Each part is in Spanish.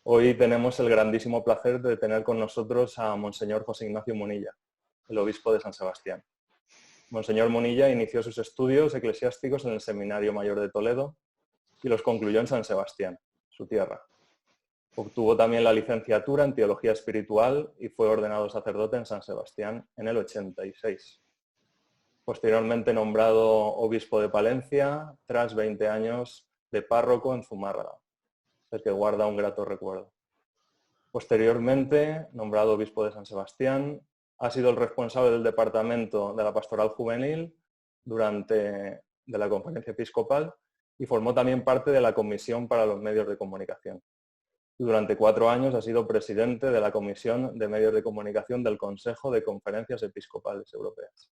Hoy tenemos el grandísimo placer de tener con nosotros a Monseñor José Ignacio Munilla, el obispo de San Sebastián. Monseñor Munilla inició sus estudios eclesiásticos en el Seminario Mayor de Toledo y los concluyó en San Sebastián, su tierra. Obtuvo también la licenciatura en Teología Espiritual y fue ordenado sacerdote en San Sebastián en el 86. Posteriormente nombrado obispo de Palencia tras 20 años de párroco en Zumárraga, del que guarda un grato recuerdo. Posteriormente, nombrado obispo de San Sebastián, ha sido el responsable del departamento de la Pastoral Juvenil de la Conferencia Episcopal y formó también parte de la Comisión para los Medios de Comunicación. Y durante 4 años ha sido presidente de la Comisión de Medios de Comunicación del Consejo de Conferencias Episcopales Europeas.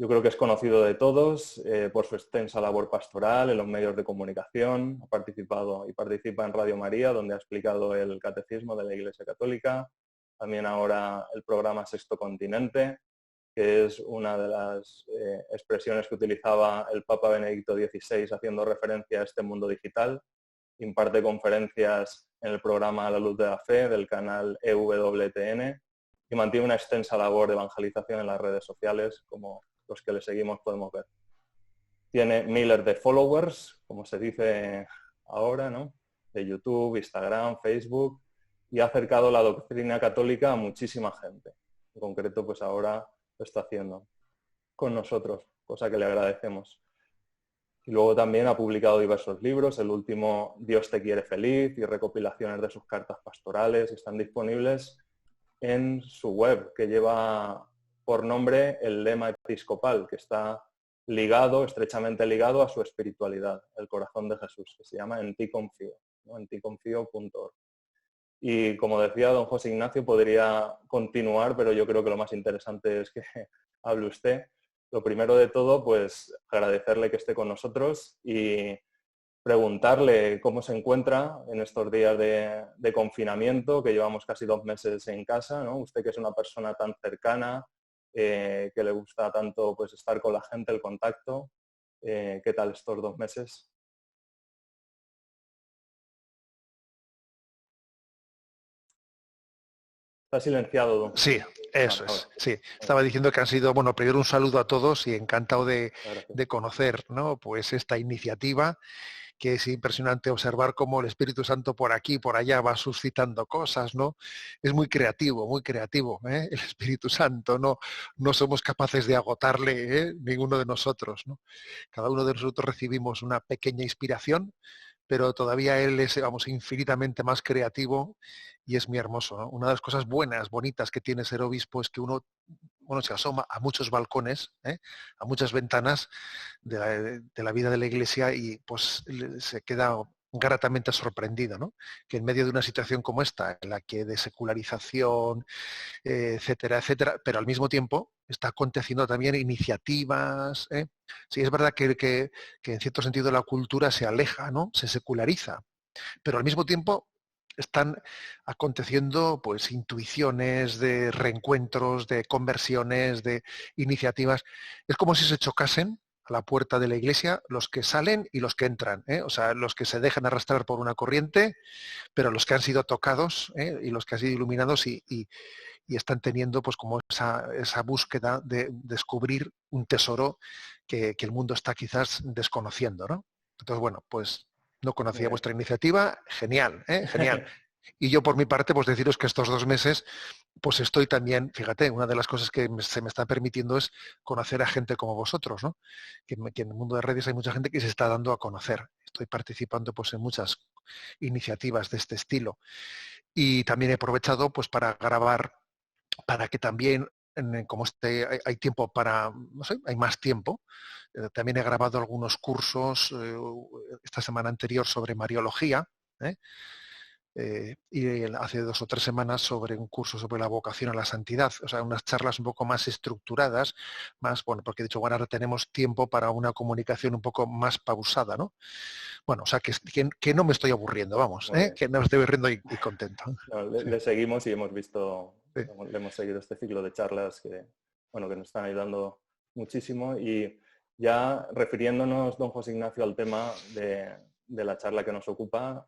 Yo creo que es conocido de todos por su extensa labor pastoral en los medios de comunicación. Ha participado y participa en Radio María, donde ha explicado el Catecismo de la Iglesia Católica. También ahora el programa Sexto Continente, que es una de las expresiones que utilizaba el Papa Benedicto XVI haciendo referencia a este mundo digital. Imparte conferencias en el programa La Luz de la Fe del canal EWTN y mantiene una extensa labor de evangelización en las redes sociales, como los que le seguimos podemos ver. Tiene miles de followers, como se dice ahora, ¿no? De YouTube, Instagram, Facebook, y ha acercado la doctrina católica a muchísima gente. En concreto, pues ahora lo está haciendo con nosotros, cosa que le agradecemos. Y luego también ha publicado diversos libros, el último Dios te quiere feliz y recopilaciones de sus cartas pastorales, están disponibles en su web, que lleva por nombre el lema episcopal, que está estrechamente ligado a su espiritualidad, el corazón de Jesús, que se llama En ti confío, ¿no? enticonfío.org. Y como decía don José Ignacio, podría continuar, pero yo creo que lo más interesante es que hable usted. Lo primero de todo, pues agradecerle que esté con nosotros y preguntarle cómo se encuentra en estos días de confinamiento, que llevamos casi 2 meses en casa, ¿no? Usted que es una persona tan cercana, que le gusta tanto pues estar con la gente, el contacto. ¿Qué tal estos 2 meses? Está silenciado, don José. Sí, eso es. Sí, estaba diciendo que han sido, bueno, primero un saludo a todos y encantado de conocer, ¿no? Pues esta iniciativa, que es impresionante observar cómo el Espíritu Santo por aquí y por allá va suscitando cosas, ¿no? Es muy creativo, ¿eh? El Espíritu Santo, no somos capaces de agotarle, ¿eh? Ninguno de nosotros, ¿no? Cada uno de nosotros recibimos una pequeña inspiración, pero todavía él es, vamos, infinitamente más creativo y es muy hermoso, ¿no? Una de las cosas buenas, bonitas que tiene ser obispo es que uno, bueno, se asoma a muchos balcones, ¿eh? A muchas ventanas de la vida de la Iglesia y pues se queda gratamente sorprendido, ¿no? Que en medio de una situación como esta, en la que de secularización, etcétera, etcétera, pero al mismo tiempo está aconteciendo también iniciativas, ¿eh? Sí, es verdad que en cierto sentido la cultura se aleja, ¿no? Se seculariza, pero al mismo tiempo están aconteciendo pues intuiciones de reencuentros, de conversiones, de iniciativas. Es como si se chocasen a la puerta de la iglesia los que salen y los que entran, ¿eh? O sea, los que se dejan arrastrar por una corriente, pero los que han sido tocados, ¿eh? Y los que han sido iluminados y están teniendo pues como esa búsqueda de descubrir un tesoro que el mundo está quizás desconociendo, ¿no? Entonces, bueno, pues no conocía vuestra iniciativa, genial, ¿eh? Genial. Y yo por mi parte, pues deciros que estos 2 meses, pues estoy también, fíjate, una de las cosas que se me está permitiendo es conocer a gente como vosotros, ¿no? Que en el mundo de redes hay mucha gente que se está dando a conocer. Estoy participando pues en muchas iniciativas de este estilo. Y también he aprovechado pues para grabar, para que también, como hay tiempo para, no sé, hay más tiempo, también he grabado algunos cursos esta semana anterior sobre Mariología, ¿eh? Y hace 2 o 3 semanas sobre un curso sobre la vocación a la santidad, o sea, unas charlas un poco más estructuradas, más, bueno, porque de hecho bueno, ahora tenemos tiempo para una comunicación un poco más pausada, ¿no? Bueno, o sea, que no me estoy aburriendo, vamos, ¿eh? Que no me estoy aburriendo y contento. No, le seguimos y hemos visto, Sí. le hemos seguido este ciclo de charlas que nos están ayudando muchísimo. Y ya refiriéndonos, don José Ignacio, al tema de la charla que nos ocupa,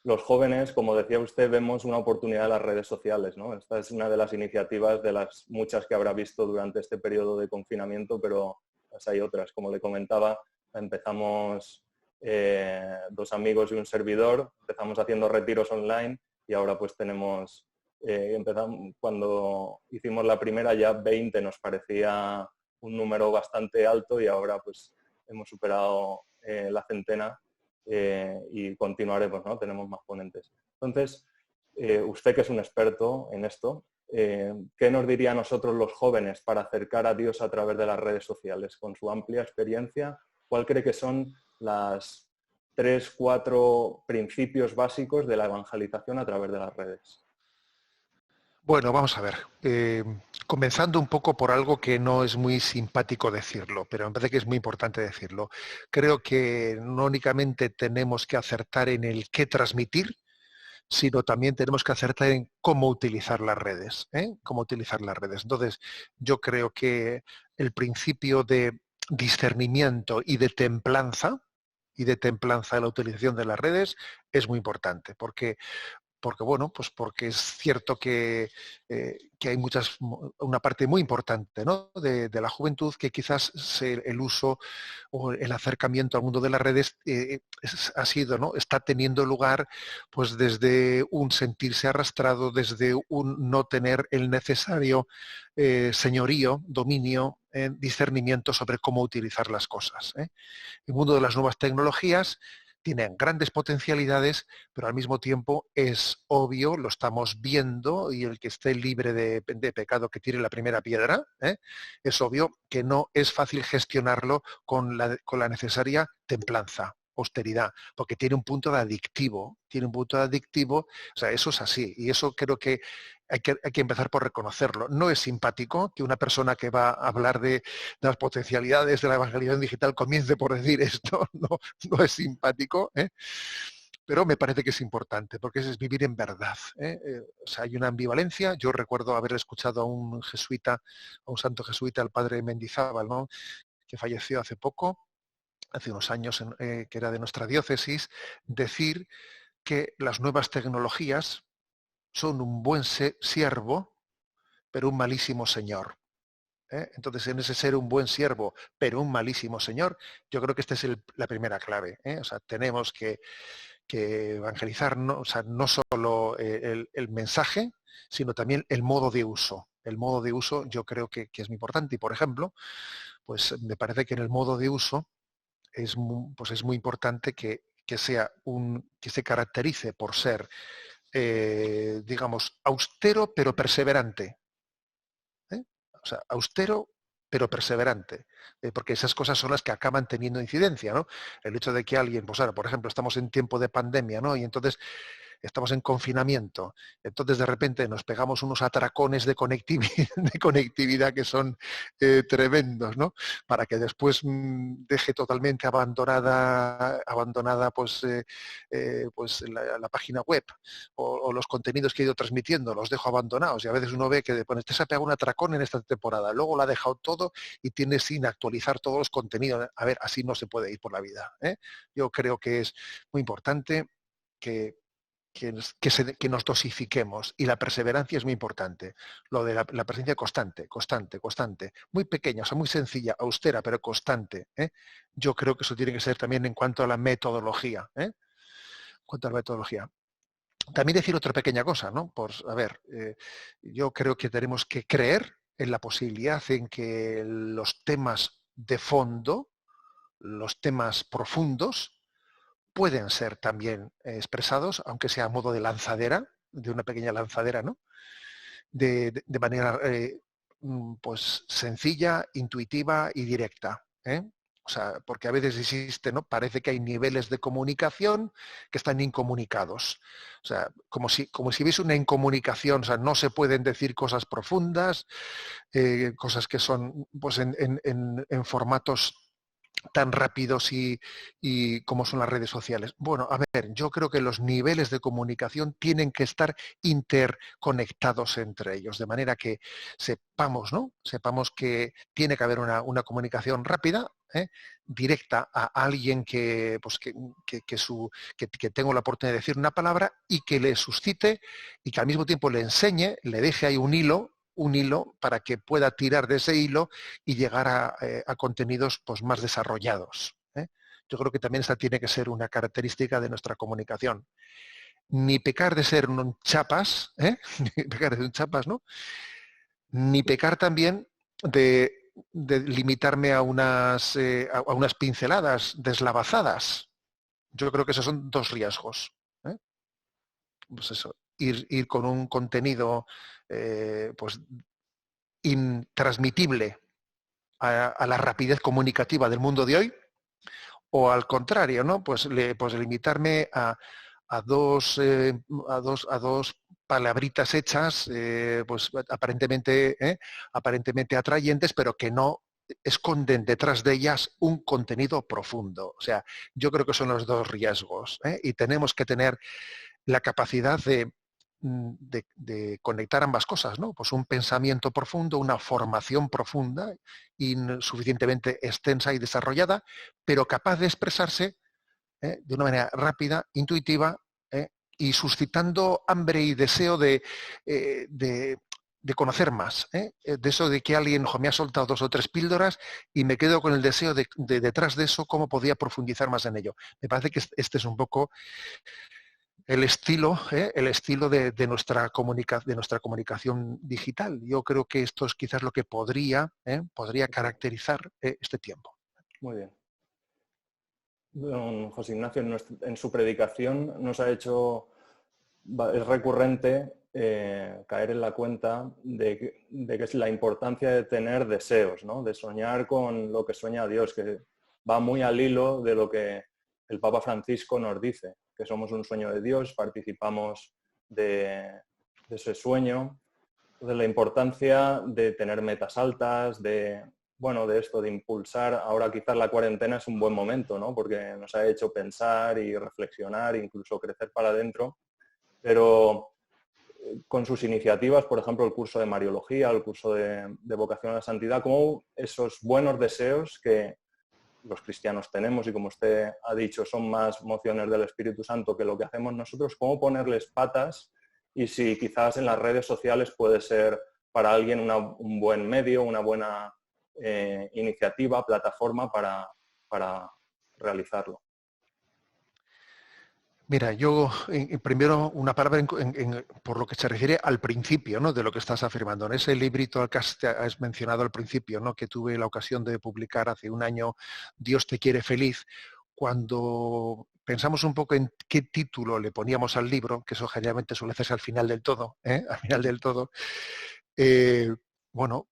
los jóvenes, como decía usted, vemos una oportunidad en las redes sociales, ¿no? Esta es una de las iniciativas de las muchas que habrá visto durante este periodo de confinamiento, pero pues hay otras. Como le comentaba, empezamos 2 amigos y un servidor, empezamos haciendo retiros online y ahora pues tenemos, empezamos, cuando hicimos la primera ya 20 nos parecía un número bastante alto y ahora pues hemos superado la centena. Y continuaremos, ¿no? Tenemos más ponentes. Entonces, usted que es un experto en esto, ¿qué nos diría a nosotros los jóvenes para acercar a Dios a través de las redes sociales? Con su amplia experiencia, ¿cuál cree que son las 3, 4 principios básicos de la evangelización a través de las redes? Bueno, vamos a ver. Comenzando un poco por algo que no es muy simpático decirlo, pero me parece que es muy importante decirlo. Creo que no únicamente tenemos que acertar en el qué transmitir, sino también tenemos que acertar en cómo utilizar las redes, ¿eh? Cómo utilizar las redes. Entonces, yo creo que el principio de discernimiento y de templanza en la utilización de las redes es muy importante, porque bueno, pues porque es cierto que hay una parte muy importante, ¿no? de la juventud que quizás el uso o el acercamiento al mundo de las redes ha sido, ¿no? Está teniendo lugar pues desde un sentirse arrastrado, desde un no tener el necesario señorío, dominio, discernimiento sobre cómo utilizar las cosas, ¿eh? El mundo de las nuevas tecnologías tienen grandes potencialidades, pero al mismo tiempo es obvio, lo estamos viendo, y el que esté libre de pecado que tire la primera piedra, ¿eh? Es obvio que no es fácil gestionarlo con la necesaria templanza, austeridad, porque tiene un punto de adictivo, o sea, eso es así, y eso creo que hay que empezar por reconocerlo. No es simpático que una persona que va a hablar de las potencialidades de la evangelización digital comience por decir esto, no, no es simpático, ¿eh? Pero me parece que es importante, porque es vivir en verdad, ¿eh? O sea, hay una ambivalencia. Yo recuerdo haber escuchado a un jesuita, a un santo jesuita, al padre Mendizábal, ¿no? Que falleció hace poco, hace unos años, que era de nuestra diócesis, decir que las nuevas tecnologías son un buen siervo, pero un malísimo señor. ¿Eh? Entonces, en ese ser un buen siervo, pero un malísimo señor, yo creo que esta es la primera clave, ¿eh? O sea, tenemos que evangelizar, ¿no? O sea, no solo el mensaje, sino también el modo de uso. El modo de uso yo creo que es muy importante. Y, por ejemplo, pues me parece que en el modo de uso pues es muy importante que que se caracterice por ser, digamos, austero pero perseverante. ¿Eh? O sea, austero pero perseverante, porque esas cosas son las que acaban teniendo incidencia, ¿no? El hecho de que alguien, pues ahora, por ejemplo, estamos en tiempo de pandemia, ¿no? Y entonces estamos en confinamiento, entonces de repente nos pegamos unos atracones de de conectividad que son tremendos, ¿no? Para que después deje totalmente abandonada pues, pues la página web o los contenidos que he ido transmitiendo, los dejo abandonados y a veces uno ve que te se ha pegado un atracón en esta temporada, luego lo ha dejado todo y tiene sin actualizar todos los contenidos. A ver, así no se puede ir por la vida, ¿eh? Yo creo que es muy importante que que nos dosifiquemos, y la perseverancia es muy importante. Lo de la presencia constante, constante, constante, muy pequeña, o sea, muy sencilla, austera, pero constante, ¿eh? Yo creo que eso tiene que ser también en cuanto a la metodología, ¿eh? En cuanto a la metodología. También decir otra pequeña cosa, ¿no? Pues, a ver, yo creo que tenemos que creer en la posibilidad en que los temas de fondo, los temas profundos, pueden ser también expresados, aunque sea a modo de lanzadera, de una pequeña lanzadera, ¿no? De manera pues sencilla, intuitiva y directa, ¿eh? O sea, porque a veces existe, ¿no? Parece que hay niveles de comunicación que están incomunicados. O sea, como si hubiese una incomunicación, o sea, no se pueden decir cosas profundas, cosas que son pues en formatos tan rápidos y como son las redes sociales. Bueno, a ver, yo creo que los niveles de comunicación tienen que estar interconectados entre ellos, de manera que sepamos, ¿no? Sepamos que tiene que haber una comunicación rápida, directa a alguien que tengo la oportunidad de decir una palabra y que le suscite y que al mismo tiempo le enseñe, le deje ahí un hilo para que pueda tirar de ese hilo y llegar a contenidos pues, más desarrollados. Yo creo que también esta tiene que ser una característica de nuestra comunicación. Ni pecar de ser un chapas, ni pecar de ser un chapas, ¿no? Ni pecar también de limitarme a unas pinceladas deslavazadas. Yo creo que esos son dos riesgos. Pues eso, ir con un contenido pues intransmitible a la rapidez comunicativa del mundo de hoy, o al contrario, ¿no? Pues limitarme a dos palabritas hechas, pues aparentemente atrayentes, pero que no esconden detrás de ellas un contenido profundo. O sea, yo creo que son los dos riesgos, y tenemos que tener la capacidad de conectar ambas cosas, ¿no? Pues un pensamiento profundo, una formación profunda y suficientemente extensa y desarrollada, pero capaz de expresarse de una manera rápida, intuitiva, y suscitando hambre y deseo de conocer más. De eso de que alguien me ha soltado 2 o 3 píldoras y me quedo con el deseo de detrás de eso, cómo podía profundizar más en ello. Me parece que este es un poco el estilo de nuestra comunicación digital. Yo creo que esto es quizás lo que podría caracterizar este tiempo. Muy bien. Don José Ignacio, en su predicación nos ha hecho, es recurrente caer en la cuenta de que es la importancia de tener deseos, ¿no? De soñar con lo que sueña Dios, que va muy al hilo de lo que el Papa Francisco nos dice, que somos un sueño de Dios, participamos de ese sueño. Entonces, la importancia de tener metas altas, de esto, de impulsar. Ahora quizás la cuarentena es un buen momento, ¿no? Porque nos ha hecho pensar y reflexionar, incluso crecer para adentro. Pero con sus iniciativas, por ejemplo, el curso de Mariología, el curso de vocación a la santidad, como esos buenos deseos que los cristianos tenemos y como usted ha dicho, son más mociones del Espíritu Santo que lo que hacemos nosotros, cómo ponerles patas y si quizás en las redes sociales puede ser para alguien un buen medio, una buena iniciativa, plataforma para realizarlo. Mira, yo primero una palabra por lo que se refiere al principio, ¿no? De lo que estás afirmando. En ese librito que has mencionado al principio, ¿no? Que tuve la ocasión de publicar hace un año, Dios te quiere feliz, cuando pensamos un poco en qué título le poníamos al libro, que eso generalmente suele hacerse al final del todo, al final del todo,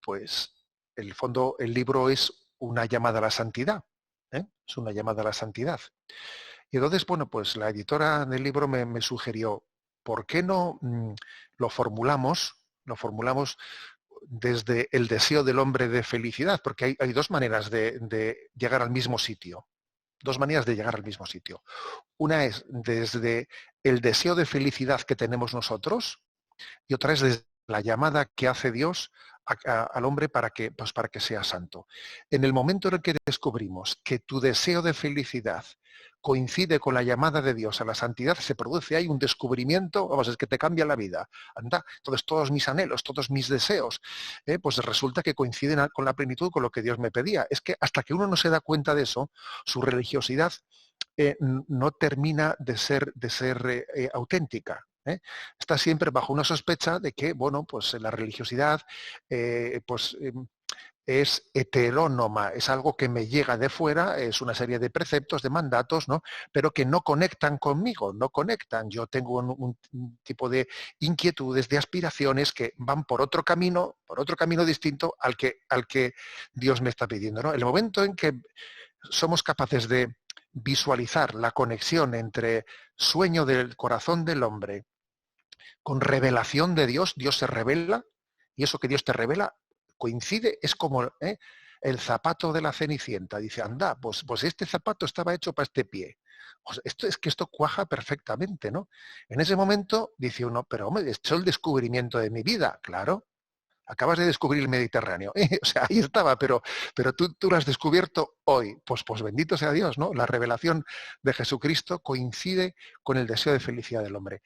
pues en el fondo el libro es una llamada a la santidad, es una llamada a la santidad. Y entonces, pues la editora del libro me sugirió, ¿por qué no lo formulamos desde el deseo del hombre de felicidad? Porque hay dos maneras de llegar al mismo sitio. Dos maneras de llegar al mismo sitio. Una es desde el deseo de felicidad que tenemos nosotros y otra es desde la llamada que hace Dios al hombre para que sea santo. En el momento en el que descubrimos que tu deseo de felicidad coincide con la llamada de Dios a la santidad, se produce ahí un descubrimiento, es que te cambia la vida. Anda, entonces todos mis anhelos, todos mis deseos, pues resulta que coinciden con la plenitud, con lo que Dios me pedía. Es que hasta que uno no se da cuenta de eso, su religiosidad no termina de ser auténtica. Está siempre bajo una sospecha de que, pues la religiosidad, es heterónoma, es algo que me llega de fuera, es una serie de preceptos, de mandatos, ¿no? Pero que no conectan conmigo, no conectan. Yo tengo un tipo de inquietudes, de aspiraciones que van por otro camino distinto al que Dios me está pidiendo, ¿no? El momento en que somos capaces de visualizar la conexión entre sueño del corazón del hombre con revelación de Dios, Dios se revela, y eso que Dios te revela coincide, es como el zapato de la Cenicienta. Dice, anda, pues este zapato estaba hecho para este pie. Esto cuaja perfectamente, ¿no? En ese momento dice uno, pero hombre, esto es el descubrimiento de mi vida, claro. Acabas de descubrir el Mediterráneo. O sea, ahí estaba, pero tú lo has descubierto hoy. Pues bendito sea Dios, ¿no? La revelación de Jesucristo coincide con el deseo de felicidad del hombre.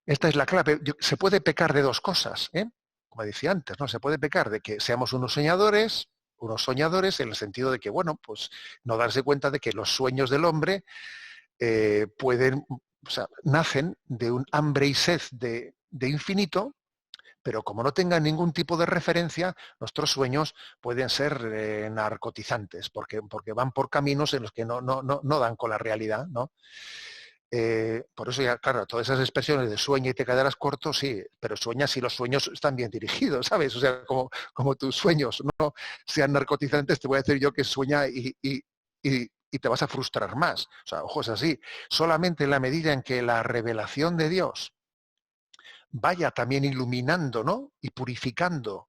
Esta es la clave. Se puede pecar de dos cosas, ¿eh? Como decía antes, ¿no? Se puede pecar de que seamos unos soñadores en el sentido de que, bueno, pues no darse cuenta de que los sueños del hombre pueden, o sea, nacen de un hambre y sed de infinito, pero como no tengan ningún tipo de referencia, nuestros sueños pueden ser narcotizantes, porque van por caminos en los que no dan con la realidad, ¿no? Por eso ya, claro, todas esas expresiones de sueña y te quedarás corto, sí, pero sueña si los sueños están bien dirigidos, ¿sabes? O sea, como tus sueños no sean narcotizantes, te voy a decir yo que sueña y te vas a frustrar más. O sea, ojo, es así. Solamente en la medida en que la revelación de Dios vaya también iluminando, ¿no? Y purificando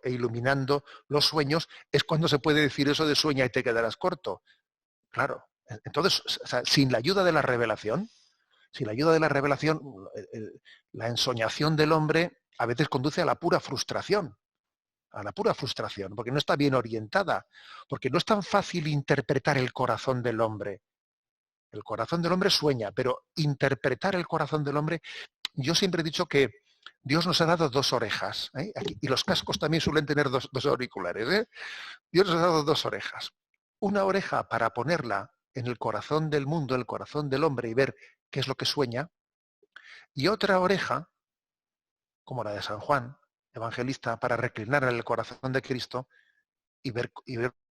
e iluminando los sueños, es cuando se puede decir eso de sueña y te quedarás corto. Claro. Entonces, o sea, sin la ayuda de la revelación, la ensoñación del hombre a veces conduce a la pura frustración, porque no está bien orientada, porque no es tan fácil interpretar el corazón del hombre. El corazón del hombre sueña, pero interpretar el corazón del hombre, yo siempre he dicho que Dios nos ha dado dos orejas, ¿eh? Y los cascos también suelen tener dos auriculares, ¿eh? Dios nos ha dado dos orejas. Una oreja para ponerla en el corazón del mundo, el corazón del hombre, y ver qué es lo que sueña, y otra oreja, como la de San Juan, evangelista, para reclinar en el corazón de Cristo y ver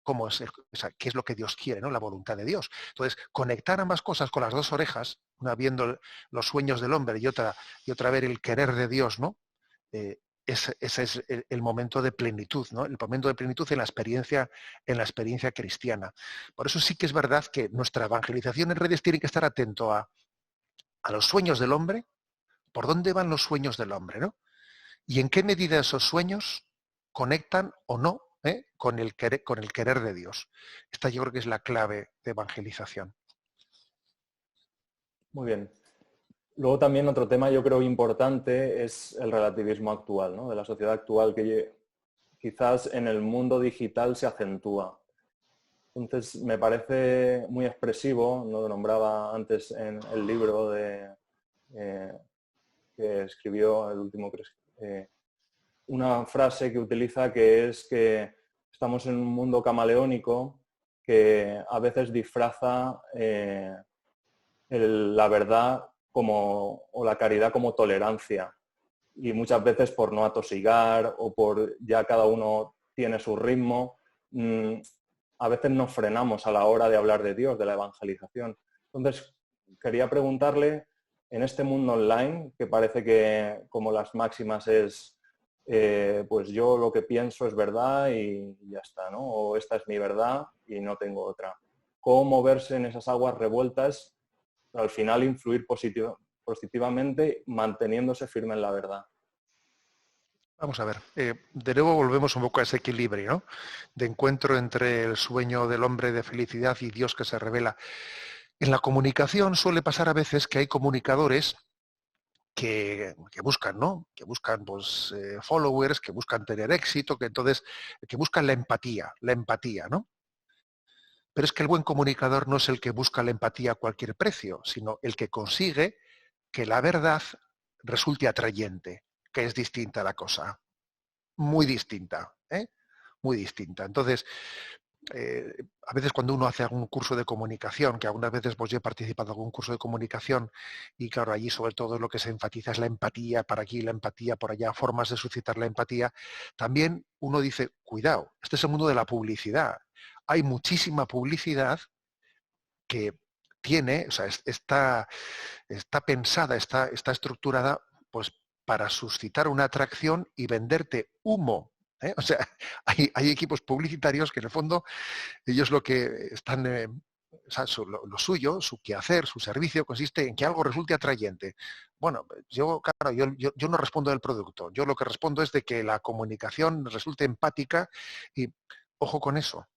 cómo es, o sea, qué es lo que Dios quiere, ¿no? La voluntad de Dios. Entonces, conectar ambas cosas con las dos orejas, una viendo los sueños del hombre y otra ver el querer de Dios, ¿no? Ese es el momento de plenitud, ¿no? El momento de plenitud en la experiencia cristiana. Por eso sí que es verdad que nuestra evangelización en redes tiene que estar atento a los sueños del hombre, por dónde van los sueños del hombre, ¿no? Y en qué medida esos sueños conectan o no con el querer de Dios. Esta yo creo que es la clave de evangelización. Muy bien. Luego también otro tema yo creo importante es el relativismo actual, ¿no? De la sociedad actual, que quizás en el mundo digital se acentúa. Entonces me parece muy expresivo, no lo nombraba antes en el libro que escribió, el último que una frase que utiliza, que es que estamos en un mundo camaleónico que a veces disfraza la verdad o la caridad como tolerancia, y muchas veces por no atosigar o por ya cada uno tiene su ritmo, a veces nos frenamos a la hora de hablar de Dios, de la evangelización. Entonces, quería preguntarle, en este mundo online, que parece que como las máximas es, pues yo lo que pienso es verdad y ya está, ¿no? O esta es mi verdad y no tengo otra. ¿Cómo moverse en esas aguas revueltas para al final influir positivamente, manteniéndose firme en la verdad? Vamos a ver, de nuevo volvemos un poco a ese equilibrio, ¿no? De encuentro entre el sueño del hombre de felicidad y Dios que se revela. En la comunicación suele pasar a veces que hay comunicadores que buscan, ¿no? Que buscan pues, followers, que buscan tener éxito, que buscan la empatía, ¿no? Pero es que el buen comunicador no es el que busca la empatía a cualquier precio, sino el que consigue que la verdad resulte atrayente, que es distinta la cosa. Muy distinta, ¿eh? Muy distinta. Entonces, a veces cuando uno hace algún curso de comunicación, que algunas veces pues yo he participado en algún curso de comunicación, y claro, allí sobre todo lo que se enfatiza es la empatía, para aquí la empatía, por allá, formas de suscitar la empatía, también uno dice, cuidado, este es el mundo de la publicidad. Hay muchísima publicidad que tiene, o sea, está pensada, está estructurada pues para suscitar una atracción y venderte humo. ¿Eh? O sea, hay equipos publicitarios que en el fondo ellos lo que están, o sea, lo suyo, su quehacer, su servicio consiste en que algo resulte atrayente. Bueno, claro, yo no respondo del producto, yo lo que respondo es de que la comunicación resulte empática y ojo con eso.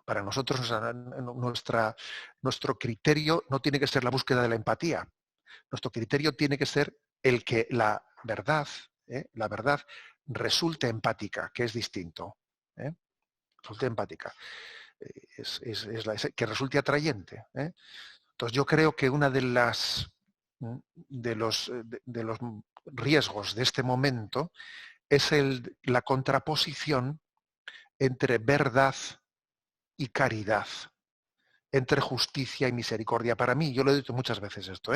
Para nosotros nuestro criterio no tiene que ser la búsqueda de la empatía. Nuestro criterio tiene que ser el que la verdad la verdad resulte empática, que es distinto. Resulte empática. Que resulte atrayente. Entonces yo creo que una de los riesgos de este momento es la contraposición entre verdad y caridad, entre justicia y misericordia. Para mí, yo lo he dicho muchas veces esto,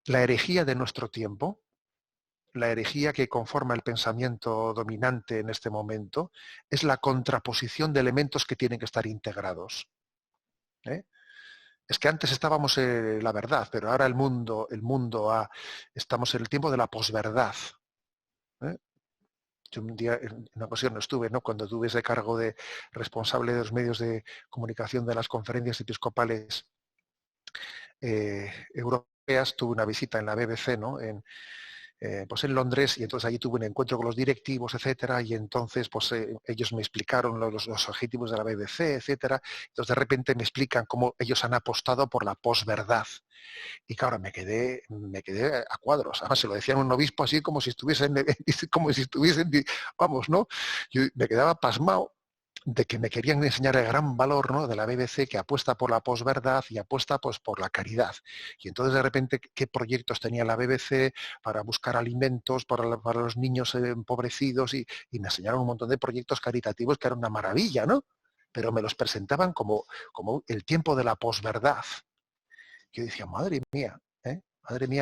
la herejía de nuestro tiempo, la herejía que conforma el pensamiento dominante en este momento, es la contraposición de elementos que tienen que estar integrados. Es que antes estábamos en la verdad, pero ahora estamos en el tiempo de la posverdad. Yo un día, en una ocasión estuve, ¿no? Cuando tuve ese cargo de responsable de los medios de comunicación de las conferencias episcopales europeas, tuve una visita en la BBC, ¿no? Pues en Londres, y entonces allí tuve un encuentro con los directivos, etcétera, y entonces pues ellos me explicaron los objetivos de la BBC, etcétera. Entonces de repente me explican cómo ellos han apostado por la posverdad. Y claro, me quedé a cuadros. Además se lo decían a un obispo así como si estuviesen, vamos, ¿no? Yo me quedaba pasmado de que me querían enseñar el gran valor, ¿no?, de la BBC, que apuesta por la posverdad y apuesta pues por la caridad. Y entonces de repente, ¿qué proyectos tenía la BBC para buscar alimentos para los niños empobrecidos? Y me enseñaron un montón de proyectos caritativos que eran una maravilla, ¿no? Pero me los presentaban como el tiempo de la posverdad. Yo decía, madre mía,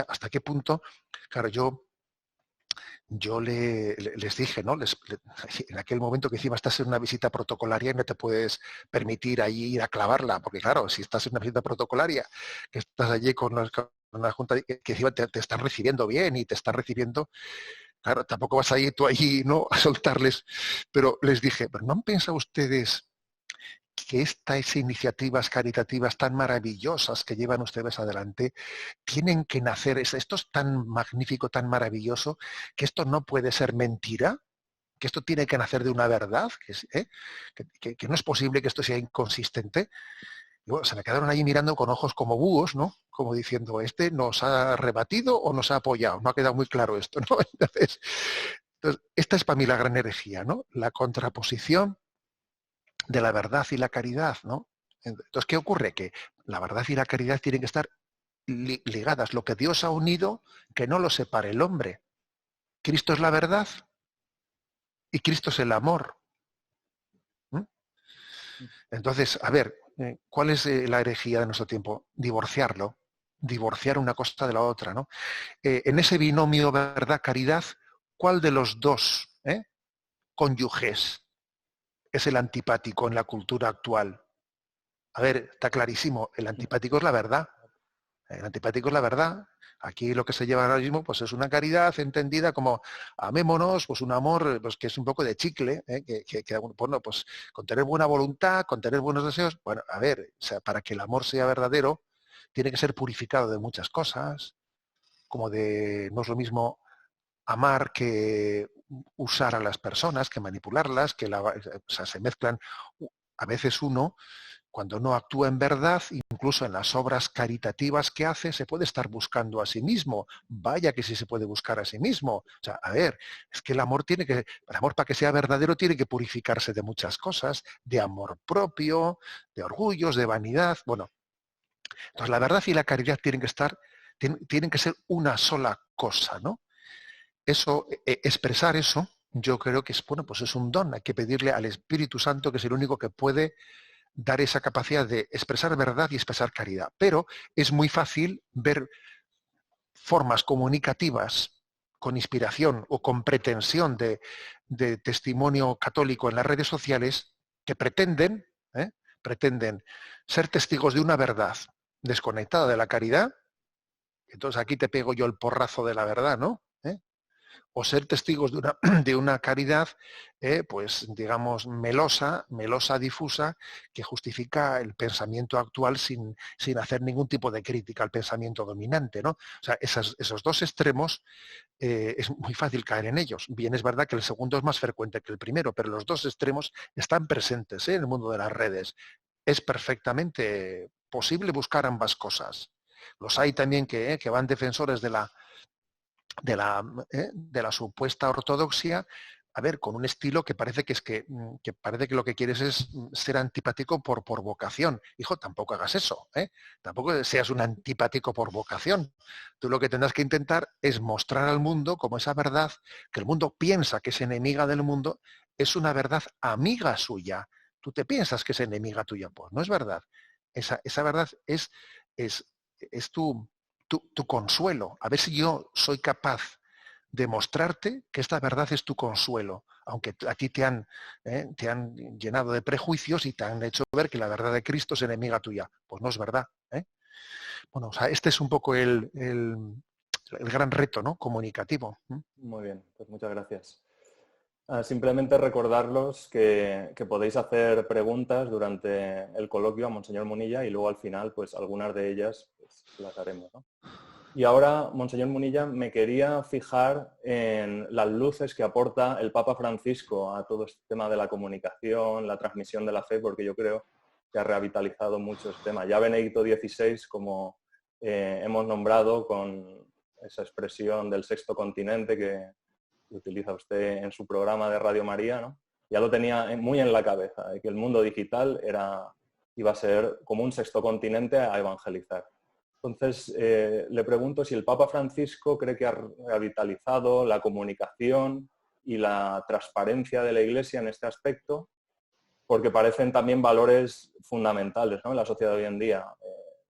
¿hasta qué punto? Claro, yo les dije, ¿no? En aquel momento que encima estás en una visita protocolaria y no te puedes permitir ahí ir a clavarla, porque claro, si estás en una visita protocolaria, que estás allí con la Junta, que encima te están recibiendo bien y te están recibiendo, claro, tampoco vas a ir tú allí, ¿no?, a soltarles, pero les dije, ¿pero no han pensado ustedes que estas iniciativas caritativas tan maravillosas que llevan ustedes adelante tienen que nacer, esto es tan magnífico, tan maravilloso, que esto no puede ser mentira, que esto tiene que nacer de una verdad, que no es posible que esto sea inconsistente? Y bueno, se me quedaron ahí mirando con ojos como búhos, ¿no? Como diciendo, ¿este nos ha rebatido o nos ha apoyado? No ha quedado muy claro esto, ¿no? Entonces, esta es para mí la gran herejía, ¿no? La contraposición de la verdad y la caridad, ¿no? Entonces, ¿qué ocurre? Que la verdad y la caridad tienen que estar ligadas. Lo que Dios ha unido, que no lo separe el hombre. Cristo es la verdad y Cristo es el amor. Entonces, a ver, ¿cuál es la herejía de nuestro tiempo? Divorciarlo. Divorciar una cosa de la otra, ¿no? En ese binomio verdad-caridad, ¿cuál de los dos cónyuges es el antipático en la cultura actual? A ver, está clarísimo, el antipático es la verdad. El antipático es la verdad. Aquí lo que se lleva ahora mismo pues es una caridad entendida como amémonos, pues un amor pues, que es un poco de chicle, bueno, pues con tener buena voluntad, con tener buenos deseos. Bueno, a ver, o sea, para que el amor sea verdadero, tiene que ser purificado de muchas cosas, no es lo mismo amar que usar a las personas, que manipularlas, o sea, se mezclan. A veces uno, cuando no actúa en verdad, incluso en las obras caritativas que hace, se puede estar buscando a sí mismo. Vaya que sí se puede buscar a sí mismo. O sea, a ver, es que el amor para que sea verdadero tiene que purificarse de muchas cosas, de amor propio, de orgullos, de vanidad. Bueno, entonces la verdad y la caridad tienen que ser una sola cosa, ¿no? Eso, expresar eso, yo creo que pues es un don. Hay que pedirle al Espíritu Santo, que es el único que puede dar esa capacidad de expresar verdad y expresar caridad. Pero es muy fácil ver formas comunicativas con inspiración o con pretensión de testimonio católico en las redes sociales que pretenden ser testigos de una verdad desconectada de la caridad. Entonces aquí te pego yo el porrazo de la verdad, ¿no? O ser testigos de una caridad, pues digamos, melosa, difusa, que justifica el pensamiento actual sin hacer ningún tipo de crítica al pensamiento dominante, ¿no? O sea, esos dos extremos es muy fácil caer en ellos. Bien, es verdad que el segundo es más frecuente que el primero, pero los dos extremos están presentes en el mundo de las redes. Es perfectamente posible buscar ambas cosas. Los hay también que van defensores de de la supuesta ortodoxia, a ver, con un estilo que parece que parece que lo que quieres es ser antipático por vocación. Hijo, tampoco hagas eso, ¿eh? Tampoco seas un antipático por vocación. Tú lo que tendrás que intentar es mostrar al mundo como esa verdad que el mundo piensa que es enemiga del mundo, es una verdad amiga suya. Tú te piensas que es enemiga tuya, pues no es verdad. Esa verdad es, es tu consuelo. A ver si yo soy capaz demostrarte que esta verdad es tu consuelo, aunque a ti te han llenado de prejuicios y te han hecho ver que la verdad de Cristo es enemiga tuya. Pues no es verdad. ¿Eh? Bueno, o sea, este es un poco el gran reto, ¿no? Comunicativo. ¿Mm? Muy bien, pues muchas gracias. Simplemente recordarlos que podéis hacer preguntas durante el coloquio a Monseñor Munilla y luego al final, pues algunas de ellas pues, las haremos, ¿no? Y ahora, Monseñor Munilla, me quería fijar en las luces que aporta el Papa Francisco a todo este tema de la comunicación, la transmisión de la fe, porque yo creo que ha revitalizado mucho este tema. Ya Benedicto XVI, como hemos nombrado con esa expresión del sexto continente que utiliza usted en su programa de Radio María, ¿no? Ya lo tenía muy en la cabeza, de que el mundo digital iba a ser como un sexto continente a evangelizar. Entonces, le pregunto si el Papa Francisco cree que ha revitalizado la comunicación y la transparencia de la Iglesia en este aspecto, porque parecen también valores fundamentales, ¿no?, en la sociedad de hoy en día.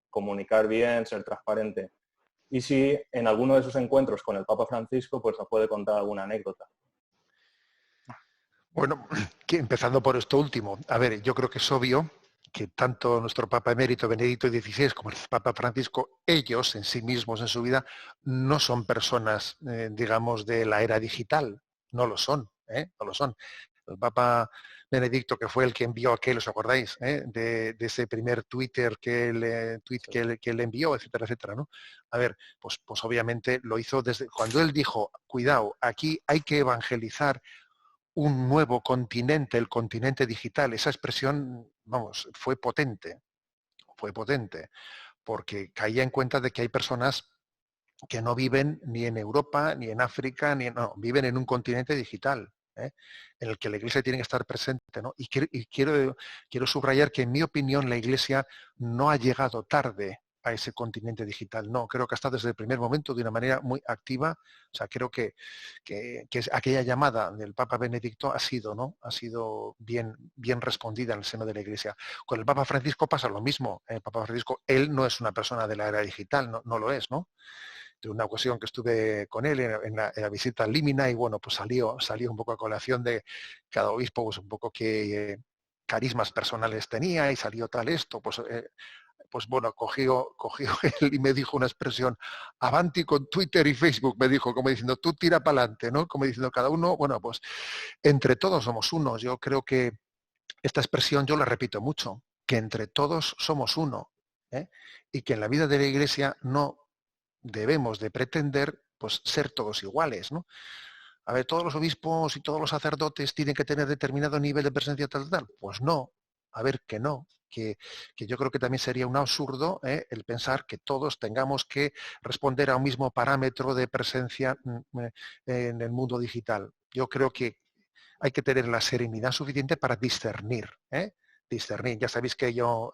Comunicar bien, ser transparente. Y si en alguno de sus encuentros con el Papa Francisco, pues nos puede contar alguna anécdota. Bueno, empezando por esto último. A ver, yo creo que es obvio que tanto nuestro Papa emérito Benedicto XVI como el Papa Francisco, ellos en sí mismos en su vida, no son personas, digamos, de la era digital. No lo son, ¿eh? No lo son. El Papa Benedicto, que fue el que envió aquel, ¿os acordáis? De ese primer Twitter que le envió, etcétera, etcétera, ¿no? A ver, pues obviamente lo hizo desde cuando él dijo, cuidado, aquí hay que evangelizar un nuevo continente, el continente digital. Esa expresión, vamos, fue potente, porque caía en cuenta de que hay personas que no viven ni en Europa, ni en África, no, viven en un continente digital, ¿eh? En el que la Iglesia tiene que estar presente, ¿no? Y quiero subrayar que, en mi opinión, la Iglesia no ha llegado tarde a ese continente digital. No, creo que ha estado desde el primer momento de una manera muy activa. O sea, creo que aquella llamada del Papa Benedicto ha sido, ¿no? Ha sido bien respondida en el seno de la Iglesia. Con el Papa Francisco pasa lo mismo. El Papa Francisco, él no es una persona de la era digital, no lo es, ¿no? De una ocasión que estuve con él en la visita al Límina y bueno, pues salió un poco a colación de cada obispo, pues un poco qué carismas personales tenía y salió tal esto, pues bueno, cogió él y me dijo una expresión, avanti con Twitter y Facebook, me dijo, como diciendo, tú tira para adelante, ¿no? Como diciendo, cada uno, bueno, pues entre todos somos unos. Yo creo que esta expresión yo la repito mucho, que entre todos somos uno, ¿eh? Y que en la vida de la Iglesia no debemos de pretender pues ser todos iguales, ¿no? A ver, todos los obispos y todos los sacerdotes tienen que tener determinado nivel de presencia tal. Pues no, a ver que no, que yo creo que también sería un absurdo el pensar que todos tengamos que responder a un mismo parámetro de presencia en el mundo digital. Yo creo que hay que tener la serenidad suficiente para discernir, ¿eh? Discernir. Ya sabéis que yo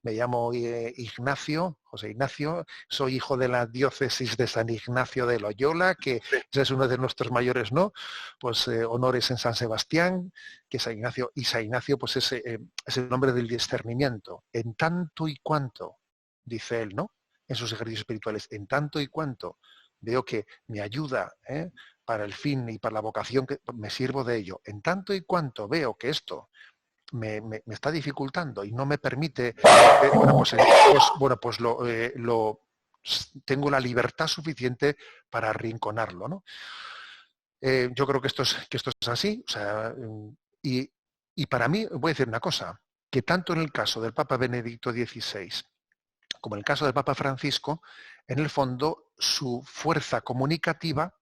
me llamo Ignacio, José Ignacio, soy hijo de la diócesis de San Ignacio de Loyola, que ese es uno de nuestros mayores, ¿no? Pues honores en San Sebastián, que San Ignacio, y San Ignacio pues es el nombre del discernimiento. En tanto y cuanto, dice él, ¿no? En sus ejercicios espirituales, en tanto y cuanto veo que me ayuda para el fin y para la vocación, que me sirvo de ello. En tanto y cuanto veo que esto me está dificultando y no me permite, tengo la libertad suficiente para arrinconarlo, ¿no? Yo creo que esto es así. O sea, y para mí, voy a decir una cosa, que tanto en el caso del Papa Benedicto XVI como en el caso del Papa Francisco, en el fondo su fuerza comunicativa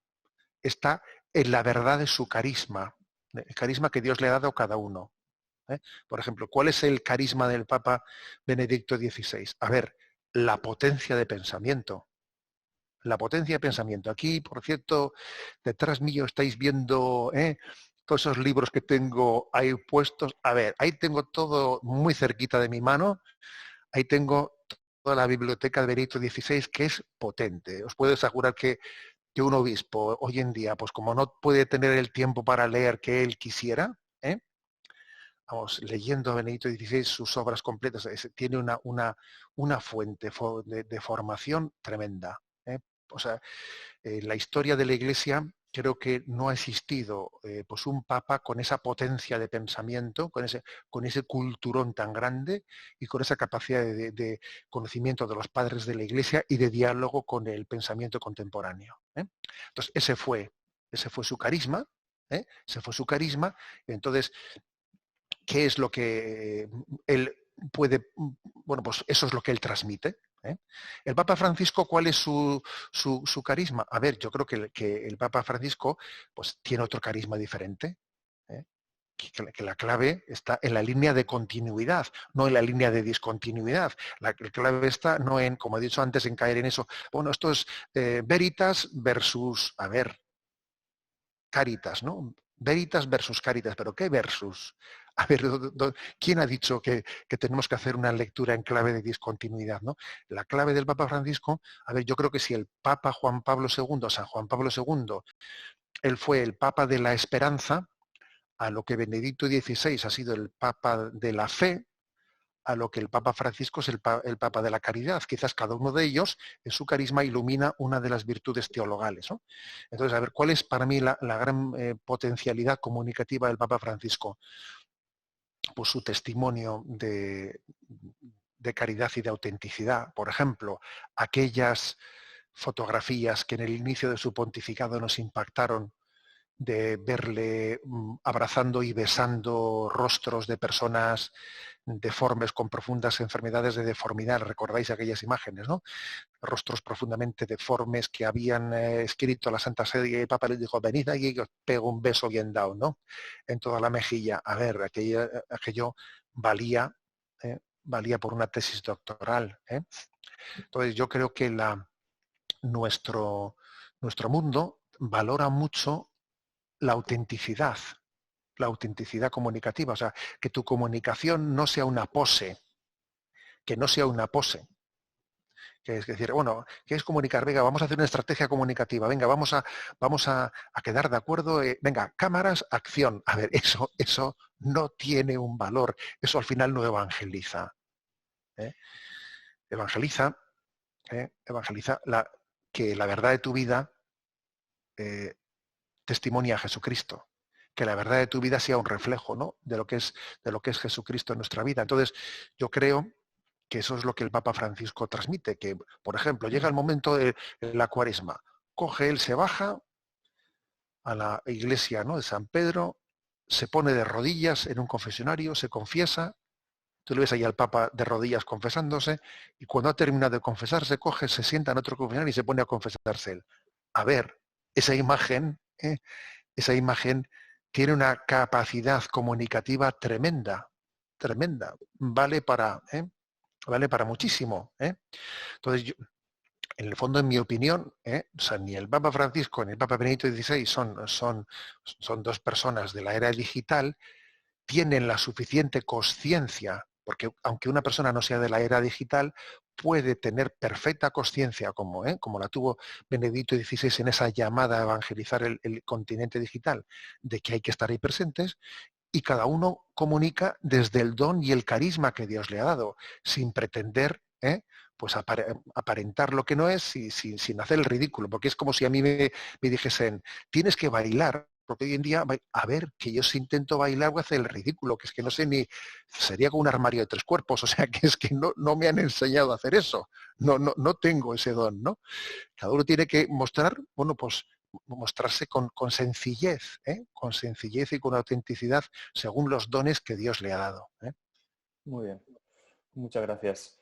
está en la verdad de su carisma, el carisma que Dios le ha dado a cada uno. Por ejemplo, ¿cuál es el carisma del Papa Benedicto XVI? A ver, la potencia de pensamiento. la potencia de pensamiento. Aquí, por cierto, detrás mío estáis viendo todos esos libros que tengo ahí puestos. A ver, ahí tengo todo muy cerquita de mi mano. Ahí tengo toda la biblioteca de Benedicto XVI, que es potente. Os puedo asegurar que un obispo hoy en día, pues como no puede tener el tiempo para leer que él quisiera, vamos, leyendo a Benedicto XVI sus obras completas, tiene una fuente de formación tremenda. O sea, en la historia de la Iglesia creo que no ha existido pues un papa con esa potencia de pensamiento, con ese culturón tan grande y con esa capacidad de conocimiento de los padres de la Iglesia y de diálogo con el pensamiento contemporáneo. Entonces, ese fue su carisma, ese fue su carisma. Entonces, ¿qué es lo que él puede? Bueno, pues eso es lo que él transmite. El Papa Francisco, ¿cuál es su carisma? A ver, yo creo que el Papa Francisco pues, tiene otro carisma diferente. ¿eh? Que la clave está en la línea de continuidad, no en la línea de discontinuidad. La clave está no en, como he dicho antes, en caer en eso. Bueno, esto es Veritas versus, a ver, Caritas, ¿no? Veritas versus Caritas, pero ¿qué versus? A ver, ¿quién ha dicho que tenemos que hacer una lectura en clave de discontinuidad, ¿no? La clave del Papa Francisco, a ver, yo creo que si el Papa Juan Pablo II, San Juan Pablo II, él fue el Papa de la esperanza, a lo que Benedicto XVI ha sido el Papa de la fe, a lo que el Papa Francisco es el Papa de la caridad. Quizás cada uno de ellos, en su carisma, ilumina una de las virtudes teologales, ¿no? Entonces, a ver, ¿cuál es para mí la gran potencialidad comunicativa del Papa Francisco? Pues su testimonio de caridad y de autenticidad. Por ejemplo, aquellas fotografías que en el inicio de su pontificado nos impactaron, de verle abrazando y besando rostros de personas deformes con profundas enfermedades de deformidad. ¿Recordáis aquellas imágenes, no? Rostros profundamente deformes que habían escrito a la Santa Sede y el Papa les dijo, venid aquí y os pego un beso bien dado, ¿no? En toda la mejilla. A ver, aquello valía, valía por una tesis doctoral. Entonces yo creo que nuestro mundo valora mucho la autenticidad comunicativa, o sea, que tu comunicación no sea una pose, que no sea una pose. Que es decir, bueno, ¿qué es comunicar? Venga, vamos a hacer una estrategia comunicativa, venga, vamos a quedar de acuerdo, venga, cámaras, acción. A ver, eso no tiene un valor, eso al final no evangeliza. ¿eh? Evangeliza, evangeliza que la verdad de tu vida testimonia a Jesucristo. Que la verdad de tu vida sea un reflejo, ¿no? de lo que es Jesucristo en nuestra vida. Entonces, yo creo que eso es lo que el Papa Francisco transmite, que, por ejemplo, llega el momento de la Cuaresma, coge él, se baja a la iglesia, ¿no? de San Pedro, se pone de rodillas en un confesionario, se confiesa, tú le ves ahí al Papa de rodillas confesándose, y cuando ha terminado de confesarse, coge, se sienta en otro confesionario y se pone a confesarse él. A ver, esa imagen, esa imagen tiene una capacidad comunicativa tremenda, tremenda. Vale para muchísimo. Entonces, en el fondo, en mi opinión, o sea, ni el Papa Francisco ni el Papa Benedicto XVI son dos personas de la era digital, tienen la suficiente conciencia, porque aunque una persona no sea de la era digital, puede tener perfecta conciencia, como la tuvo Benedicto XVI en esa llamada a evangelizar el continente digital, de que hay que estar ahí presentes, y cada uno comunica desde el don y el carisma que Dios le ha dado, sin pretender pues aparentar lo que no es, sin hacer el ridículo, porque es como si a mí me dijesen, tienes que bailar, porque hoy en día, a ver, que yo si intento bailar voy a hacer el ridículo, que es que no sé ni, sería como un armario de tres cuerpos, o sea, que es que no me han enseñado a hacer eso, no tengo ese don, ¿no? Cada uno tiene que mostrar, bueno, pues mostrarse con sencillez, con sencillez y con autenticidad según los dones que Dios le ha dado. Muy bien, muchas gracias.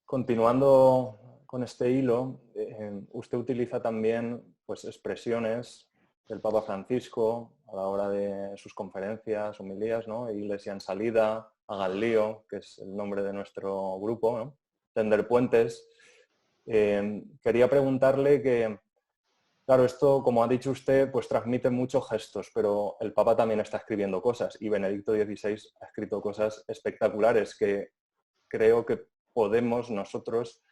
Continuando con este hilo, usted utiliza también pues, expresiones del Papa Francisco a la hora de sus conferencias, homilías, ¿no? Iglesia en salida, hagan lío, que es el nombre de nuestro grupo, ¿no? Tender puentes. Quería preguntarle que, claro, esto, como ha dicho usted, pues transmite muchos gestos, pero el Papa también está escribiendo cosas y Benedicto XVI ha escrito cosas espectaculares que creo que podemos nosotros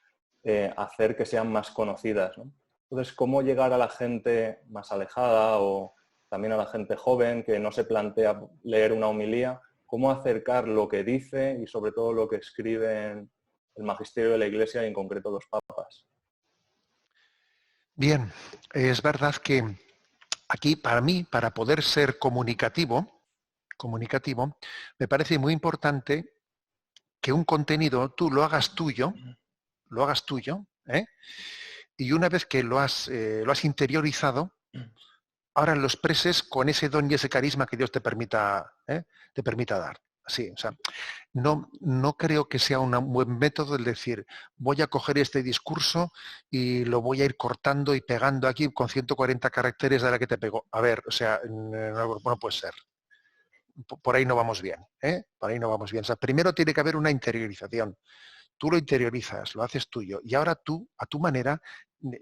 hacer que sean más conocidas, ¿no? Entonces, ¿cómo llegar a la gente más alejada o también a la gente joven que no se plantea leer una homilía? ¿Cómo acercar lo que dice y sobre todo lo que escriben el magisterio de la Iglesia y en concreto los papas? Bien, es verdad que aquí para mí, para poder ser comunicativo, me parece muy importante que un contenido tú lo hagas tuyo, ¿eh? Y una vez que lo has interiorizado, ahora lo expreses con ese don y ese carisma que Dios te permita dar. Así, o sea, no creo que sea un buen método el decir, voy a coger este discurso y lo voy a ir cortando y pegando aquí con 140 caracteres de la que te pego. A ver, o sea, no puede ser. Por ahí no vamos bien, ¿eh? Por ahí no vamos bien. O sea, primero tiene que haber una interiorización. Tú lo interiorizas, lo haces tuyo, y ahora tú, a tu manera,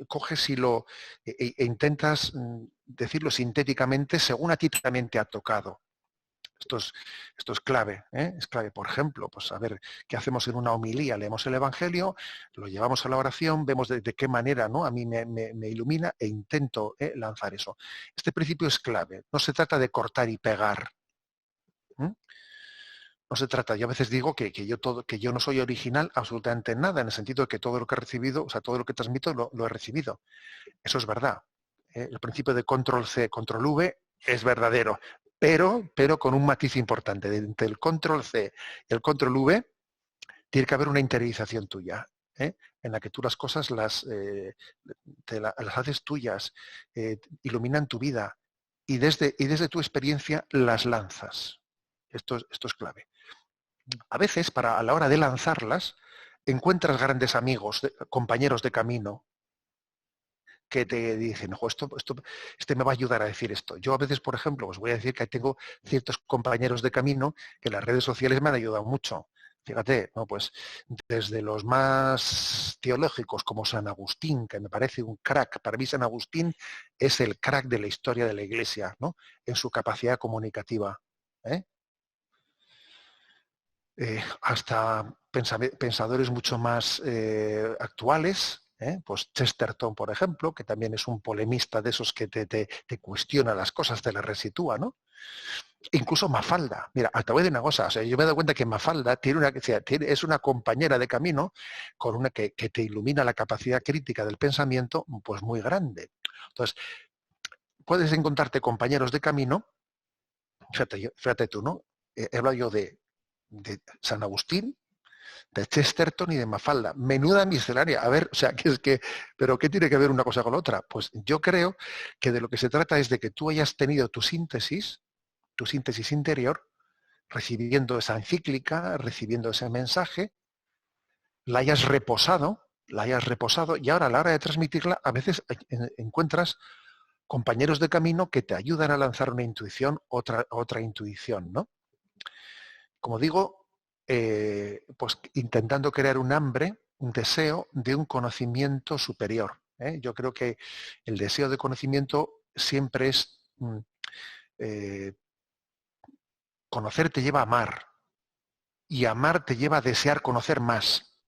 coges y e intentas decirlo sintéticamente según a ti también te ha tocado. Esto es clave, ¿eh? Es clave. Por ejemplo, pues a ver, ¿qué hacemos en una homilía? Leemos el Evangelio, lo llevamos a la oración, vemos de qué manera, ¿no? A mí me ilumina e intento lanzar eso. Este principio es clave. No se trata de cortar y pegar. ¿Mm? No se trata, yo a veces digo que yo no soy original absolutamente en nada, en el sentido de que todo lo que he recibido, o sea, todo lo que transmito lo he recibido. Eso es verdad. El principio de control C, control V es verdadero, pero con un matiz importante. Entre el control C y el control V tiene que haber una interiorización tuya, en la que tú las cosas las haces tuyas, iluminan tu vida y desde tu experiencia las lanzas. Esto es clave. A veces, a la hora de lanzarlas, encuentras grandes amigos, compañeros de camino, que te dicen, ojo, este me va a ayudar a decir esto. Yo a veces, por ejemplo, os voy a decir que tengo ciertos compañeros de camino que en las redes sociales me han ayudado mucho. Fíjate, ¿no? Pues desde los más teológicos como San Agustín, que me parece un crack. Para mí San Agustín es el crack de la historia de la Iglesia, ¿no? En su capacidad comunicativa. Hasta pensadores mucho más actuales, pues Chesterton, por ejemplo, que también es un polemista de esos que te cuestiona las cosas, te las resitúa, ¿no? Incluso Mafalda. Mira, te voy a decir una cosa, o sea, yo me he dado cuenta que Mafalda es una compañera de camino con una que te ilumina la capacidad crítica del pensamiento, pues muy grande. Entonces, puedes encontrarte compañeros de camino, fíjate tú, ¿no? He hablado yo de San Agustín, de Chesterton y de Mafalda. Menuda miscelánea. A ver, o sea, ¿pero qué tiene que ver una cosa con la otra? Pues yo creo que de lo que se trata es de que tú hayas tenido tu síntesis interior, recibiendo esa encíclica, recibiendo ese mensaje, la hayas reposado y ahora a la hora de transmitirla a veces encuentras compañeros de camino que te ayudan a lanzar una intuición, otra intuición, ¿no? Como digo, pues intentando crear un hambre, un deseo de un conocimiento superior. Yo creo que el deseo de conocimiento siempre es conocer te lleva a amar y amar te lleva a desear conocer más.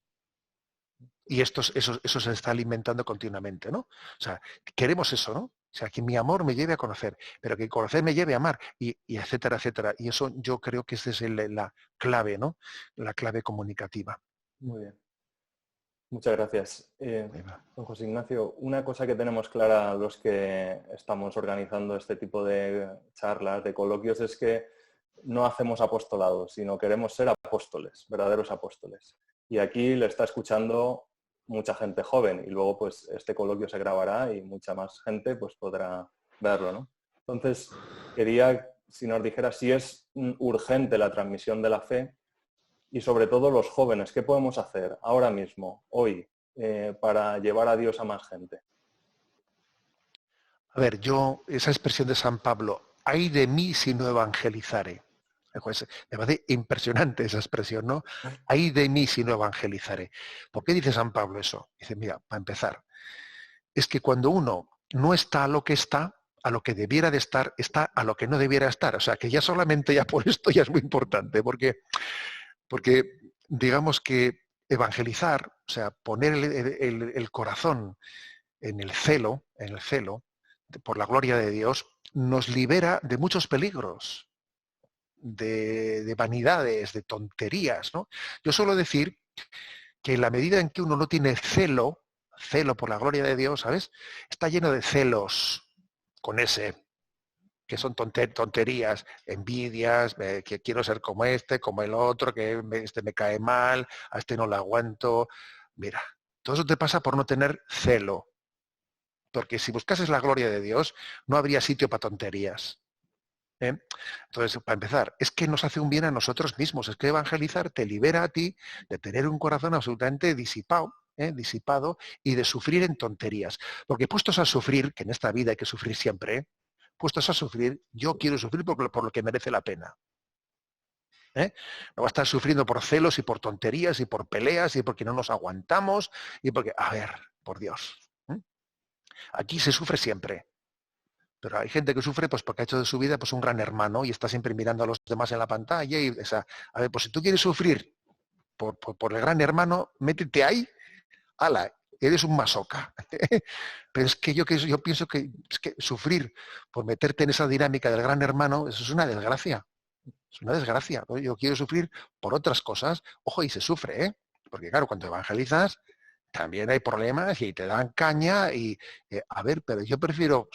Y eso se está alimentando continuamente, ¿no? O sea, queremos eso, ¿no? O sea, que mi amor me lleve a conocer, pero que conocer me lleve a amar, y etcétera, etcétera. Y eso yo creo que esa es la clave, ¿no? La clave comunicativa. Muy bien. Muchas gracias. Don José Ignacio, una cosa que tenemos clara los que estamos organizando este tipo de charlas, de coloquios, es que no hacemos apostolado, sino queremos ser apóstoles, verdaderos apóstoles. Y aquí le está escuchando mucha gente joven y luego pues este coloquio se grabará y mucha más gente pues podrá verlo, ¿no? Entonces, quería, si nos dijera si es urgente la transmisión de la fe y sobre todo los jóvenes, ¿qué podemos hacer ahora mismo, hoy, para llevar a Dios a más gente? A ver, esa expresión de San Pablo, ay de mí si no evangelizare. Pues, me parece impresionante esa expresión, ¿no? Ay de mí si no evangelizaré. ¿Por qué dice San Pablo eso? Dice, mira, para empezar, es que cuando uno no está a lo que está, a lo que debiera de estar, está a lo que no debiera estar. O sea, que ya solamente ya por esto ya es muy importante, porque digamos que evangelizar, o sea, poner el corazón en el celo, por la gloria de Dios, nos libera de muchos peligros, de vanidades, de tonterías, ¿no? Yo suelo decir que en la medida en que uno no tiene celo por la gloria de Dios, ¿sabes? Está lleno de celos, con ese, que son tonterías, envidias, que quiero ser como este, como el otro, que este me cae mal, a este no le aguanto. Mira, todo eso te pasa por no tener celo. Porque si buscases la gloria de Dios, no habría sitio para tonterías. ¿Eh? Entonces, para empezar, es que nos hace un bien a nosotros mismos. Es que evangelizar te libera a ti de tener un corazón absolutamente disipado y de sufrir en tonterías. Porque puestos a sufrir, que en esta vida hay que sufrir siempre, puestos a sufrir, yo quiero sufrir por lo que merece la pena. No va a estar sufriendo por celos y por tonterías y por peleas y porque no nos aguantamos y porque, a ver, por Dios. Aquí se sufre siempre. Pero hay gente que sufre pues porque ha hecho de su vida pues un gran hermano y está siempre mirando a los demás en la pantalla y, o sea, a ver, pues si tú quieres sufrir por el gran hermano, métete ahí, ala, eres un masoca. Pero es que yo pienso que, es que sufrir por meterte en esa dinámica del gran hermano, eso es una desgracia. Es una desgracia. ¿No? Yo quiero sufrir por otras cosas, ojo, y se sufre, ¿eh? Porque claro, cuando evangelizas, también hay problemas y te dan caña y a ver, pero yo prefiero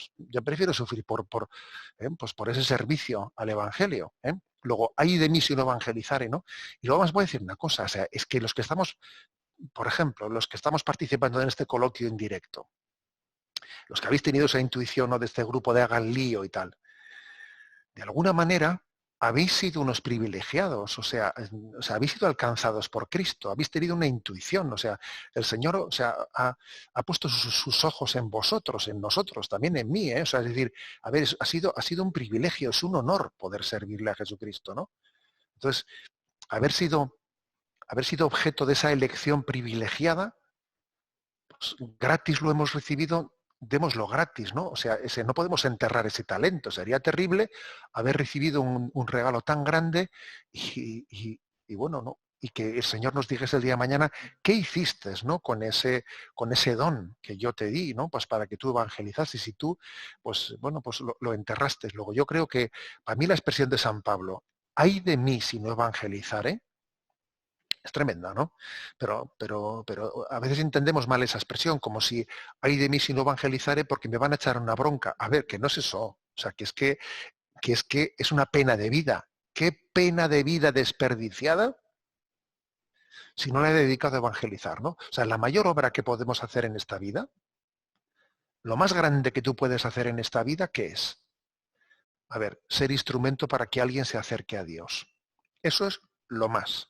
sufrir pues por ese servicio al evangelio. Luego, hay de mí si no evangelizare, ¿no? Y luego más voy a decir una cosa, o sea, es que los que estamos, por ejemplo, los que estamos participando en este coloquio en directo, los que habéis tenido esa intuición, ¿no?, de este grupo de hagan lío y tal, de alguna manera habéis sido unos privilegiados, o sea, habéis sido alcanzados por Cristo, habéis tenido una intuición, o sea, el Señor, o sea, ha puesto sus ojos en vosotros, en nosotros, también en mí, o sea, es decir, a ver, ha sido un privilegio, es un honor poder servirle a Jesucristo, ¿no? Entonces, haber sido objeto de esa elección privilegiada, pues, gratis lo hemos recibido, démoslo gratis, ¿no? O sea, no podemos enterrar ese talento. Sería terrible haber recibido un regalo tan grande y bueno, ¿no? Y que el Señor nos dijese el día de mañana, ¿qué hiciste, ¿no?, con ese don que yo te di, ¿no? Pues para que tú evangelizases y tú, pues bueno, pues lo enterraste. Luego yo creo que, para mí la expresión de San Pablo, ay de mí si no evangelizaré, es tremenda, ¿no? Pero a veces entendemos mal esa expresión, como si hay de mí si no evangelizaré porque me van a echar una bronca. A ver, que no es eso. O sea, que es una pena de vida. ¿Qué pena de vida desperdiciada si no la he dedicado a evangelizar, ¿no? O sea, la mayor obra que podemos hacer en esta vida, lo más grande que tú puedes hacer en esta vida, ¿qué es? A ver, ser instrumento para que alguien se acerque a Dios. Eso es lo más.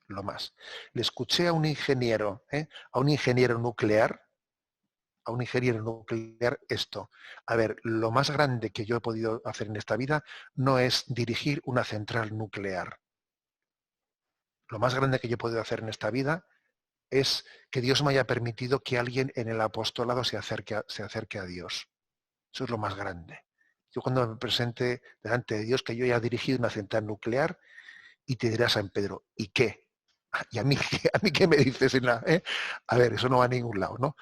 Lo más. Le escuché a un ingeniero nuclear esto. A ver, lo más grande que yo he podido hacer en esta vida no es dirigir una central nuclear. Lo más grande que yo he podido hacer en esta vida es que Dios me haya permitido que alguien en el apostolado se acerque a Dios. Eso es lo más grande. Yo cuando me presente delante de Dios que yo haya dirigido una central nuclear y te dirá San Pedro, ¿y qué? ¿Y a mí qué me dices? A ver, eso no va a ningún lado, ¿no?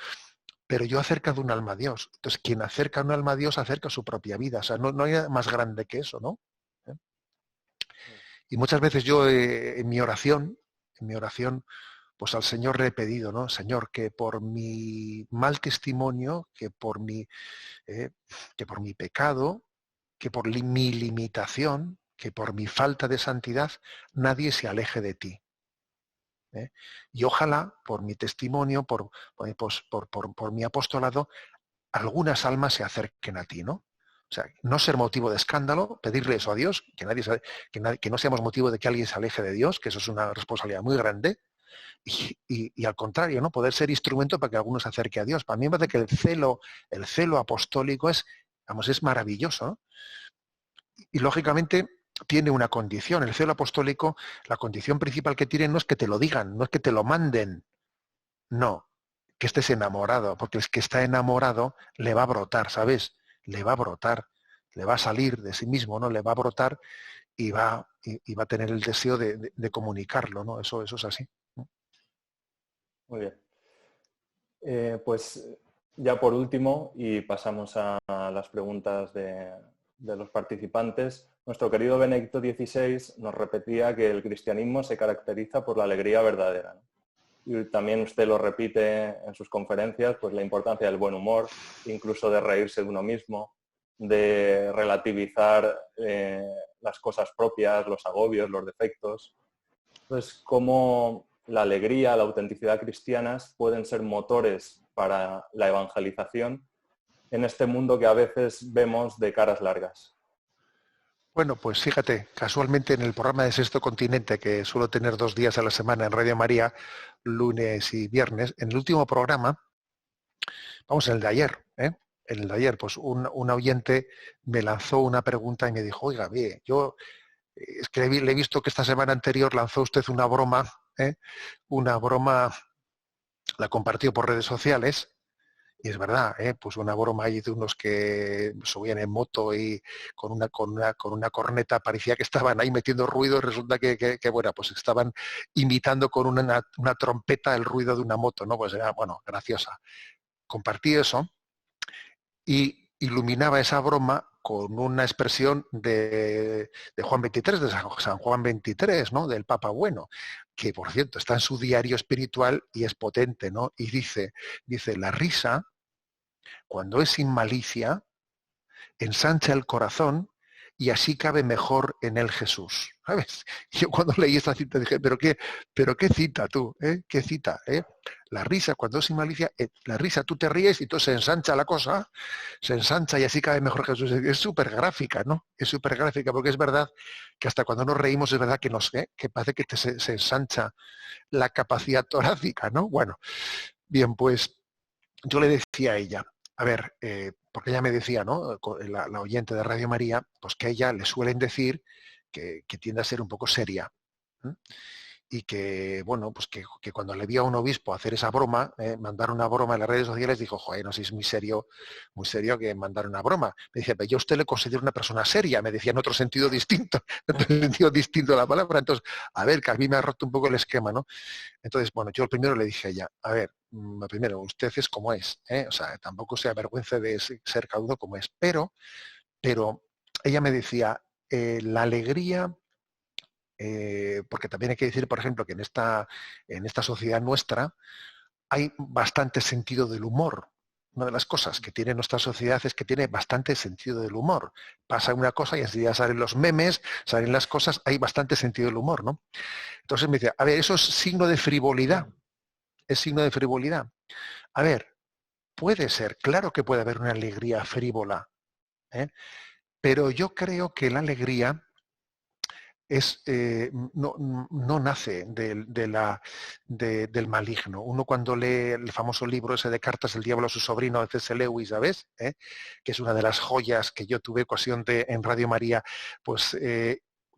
Pero yo acerco de un alma a Dios. Entonces, quien acerca un alma a Dios acerca su propia vida. O sea, no hay nada más grande que eso, ¿no? Y muchas veces yo en mi oración, pues al Señor le he pedido, ¿no? Señor, que por mi mal testimonio, que por mi pecado, que por mi limitación, que por mi falta de santidad, nadie se aleje de ti. Y ojalá, por mi testimonio, por mi apostolado, algunas almas se acerquen a ti, ¿no? O sea, no ser motivo de escándalo, pedirle eso a Dios, que no seamos motivo de que alguien se aleje de Dios, que eso es una responsabilidad muy grande, y al contrario, ¿no? Poder ser instrumento para que alguno se acerque a Dios. Para mí me parece que el celo apostólico es maravilloso, ¿no? Y lógicamente, tiene una condición. El celo apostólico, la condición principal que tiene no es que te lo digan, no es que te lo manden, no, que estés enamorado, porque el que está enamorado le va a brotar, ¿sabes? Le va a brotar, le va a salir de sí mismo, ¿no? Le va a brotar y va a tener el deseo de comunicarlo, ¿no? Eso es así. Muy bien. Pues ya por último, y pasamos a las preguntas de los participantes, nuestro querido Benedicto XVI nos repetía que el cristianismo se caracteriza por la alegría verdadera, ¿no? Y también usted lo repite en sus conferencias, pues la importancia del buen humor, incluso de reírse de uno mismo, de relativizar las cosas propias, los agobios, los defectos. Entonces, cómo la alegría, la autenticidad cristianas pueden ser motores para la evangelización en este mundo que a veces vemos de caras largas. Bueno, pues fíjate, casualmente en el programa de Sexto Continente, que suelo tener 2 días a la semana en Radio María, lunes y viernes, en el último programa, vamos, en el de ayer, en el de ayer, pues un oyente me lanzó una pregunta y me dijo, oiga, bien, yo es que le he visto que esta semana anterior lanzó usted una broma, la compartió por redes sociales. Y es verdad, pues una broma ahí de unos que subían en moto y con una corneta parecía que estaban ahí metiendo ruido y resulta que, bueno, pues estaban imitando con una trompeta el ruido de una moto, ¿no? Pues era, bueno, graciosa. Compartí eso y iluminaba esa broma con una expresión de Juan 23, de San Juan 23, ¿no? Del Papa Bueno, que por cierto está en su diario espiritual y es potente, ¿no? Y dice, la risa, cuando es sin malicia, ensancha el corazón y así cabe mejor en él Jesús. ¿Sabes? Yo cuando leí esta cita dije, pero qué cita tú, ¿Qué cita? La risa, cuando es sin malicia, la risa, tú te ríes y entonces se ensancha la cosa, se ensancha y así cabe mejor Jesús. Es súper gráfica, ¿no? Es súper gráfica porque es verdad que hasta cuando nos reímos es verdad que que parece que se ensancha la capacidad torácica, ¿no? Bueno, bien, pues yo le decía a ella, a ver, porque ella me decía, ¿no? La oyente de Radio María, pues que a ella le suelen decir que tiende a ser un poco seria. ¿Eh? Y que, bueno, pues que cuando le vio a un obispo hacer esa broma, mandar una broma en las redes sociales, dijo, joder, no sé, es muy serio que mandar una broma. Me decía, pero yo a usted le considero una persona seria, me decía en otro sentido distinto, en otro sentido distinto de la palabra. Entonces, a ver, que a mí me ha roto un poco el esquema, ¿no? Entonces, bueno, yo primero le dije a ella, a ver, primero, usted es como es, o sea, tampoco se avergüence de ser cada uno como es, pero ella me decía, la alegría, porque también hay que decir, por ejemplo, que en esta sociedad nuestra hay bastante sentido del humor. Una de las cosas que tiene nuestra sociedad es que tiene bastante sentido del humor. Pasa una cosa y enseguida salen los memes, salen las cosas, hay bastante sentido del humor, ¿no? Entonces me dice, a ver, eso es signo de frivolidad. Es signo de frivolidad. A ver, puede ser, claro que puede haber una alegría frívola, ¿eh? Pero yo creo que la alegría no nace del maligno. Uno cuando lee el famoso libro ese de Cartas del Diablo a su sobrino de C.S. Lewis, ¿sabes? Que es una de las joyas que yo tuve ocasión de en Radio María, pues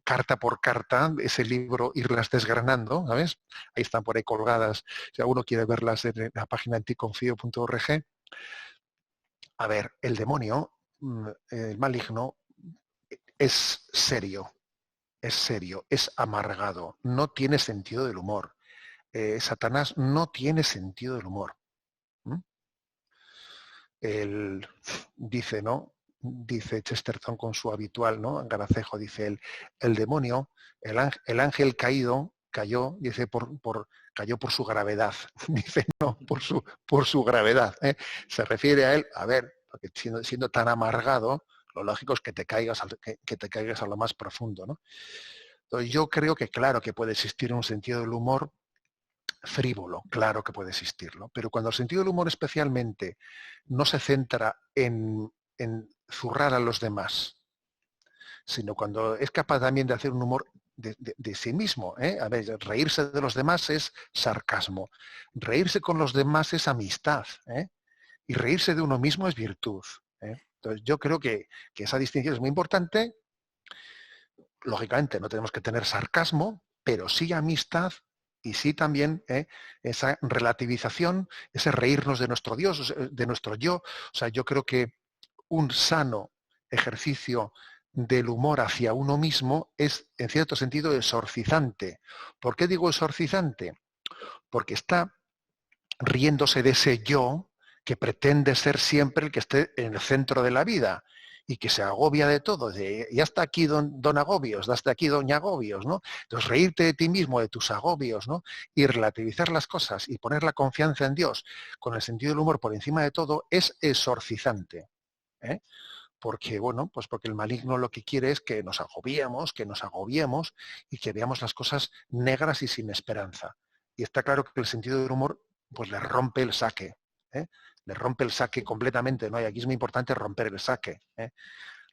carta por carta, ese libro, irlas desgranando, ¿sabes? Ahí están por ahí colgadas, si alguno quiere verlas en la página anticonfío.org. A ver, el demonio, el maligno, es serio, es amargado, no tiene sentido del humor. Satanás no tiene sentido del humor. Él dice, ¿no? Dice Chesterton con su habitual, ¿no? Garacejo, dice el demonio, el ángel caído, cayó, dice, cayó por su gravedad. Dice, no, por su gravedad. Se refiere a él, a ver, porque siendo tan amargado, lo lógico es que te caigas a lo más profundo, ¿no? Entonces yo creo que claro que puede existir un sentido del humor frívolo, claro que puede existirlo, pero cuando el sentido del humor especialmente no se centra en zurrar a los demás, sino cuando es capaz también de hacer un humor de sí mismo. A ver, reírse de los demás es sarcasmo, reírse con los demás es amistad, y reírse de uno mismo es virtud. Entonces yo creo que esa distinción es muy importante. lógicamente no tenemos que tener sarcasmo, pero sí amistad y sí también esa relativización, ese reírnos de nuestro Dios, de nuestro yo. O sea, yo creo que un sano ejercicio del humor hacia uno mismo es, en cierto sentido, exorcizante. ¿Por qué digo exorcizante? Porque está riéndose de ese yo que pretende ser siempre el que esté en el centro de la vida y que se agobia de todo. Ya está aquí don Agobios, ya está aquí doña Agobios, ¿no? Entonces reírte de ti mismo, de tus agobios, ¿no? Y relativizar las cosas y poner la confianza en Dios con el sentido del humor por encima de todo es exorcizante. ¿Eh? Porque, bueno, pues porque el maligno lo que quiere es que nos agobiemos y que veamos las cosas negras y sin esperanza. Y está claro que el sentido del humor pues le rompe el saque. ¿Eh? Le rompe el saque completamente, ¿no? Y aquí es muy importante romper el saque. ¿Eh?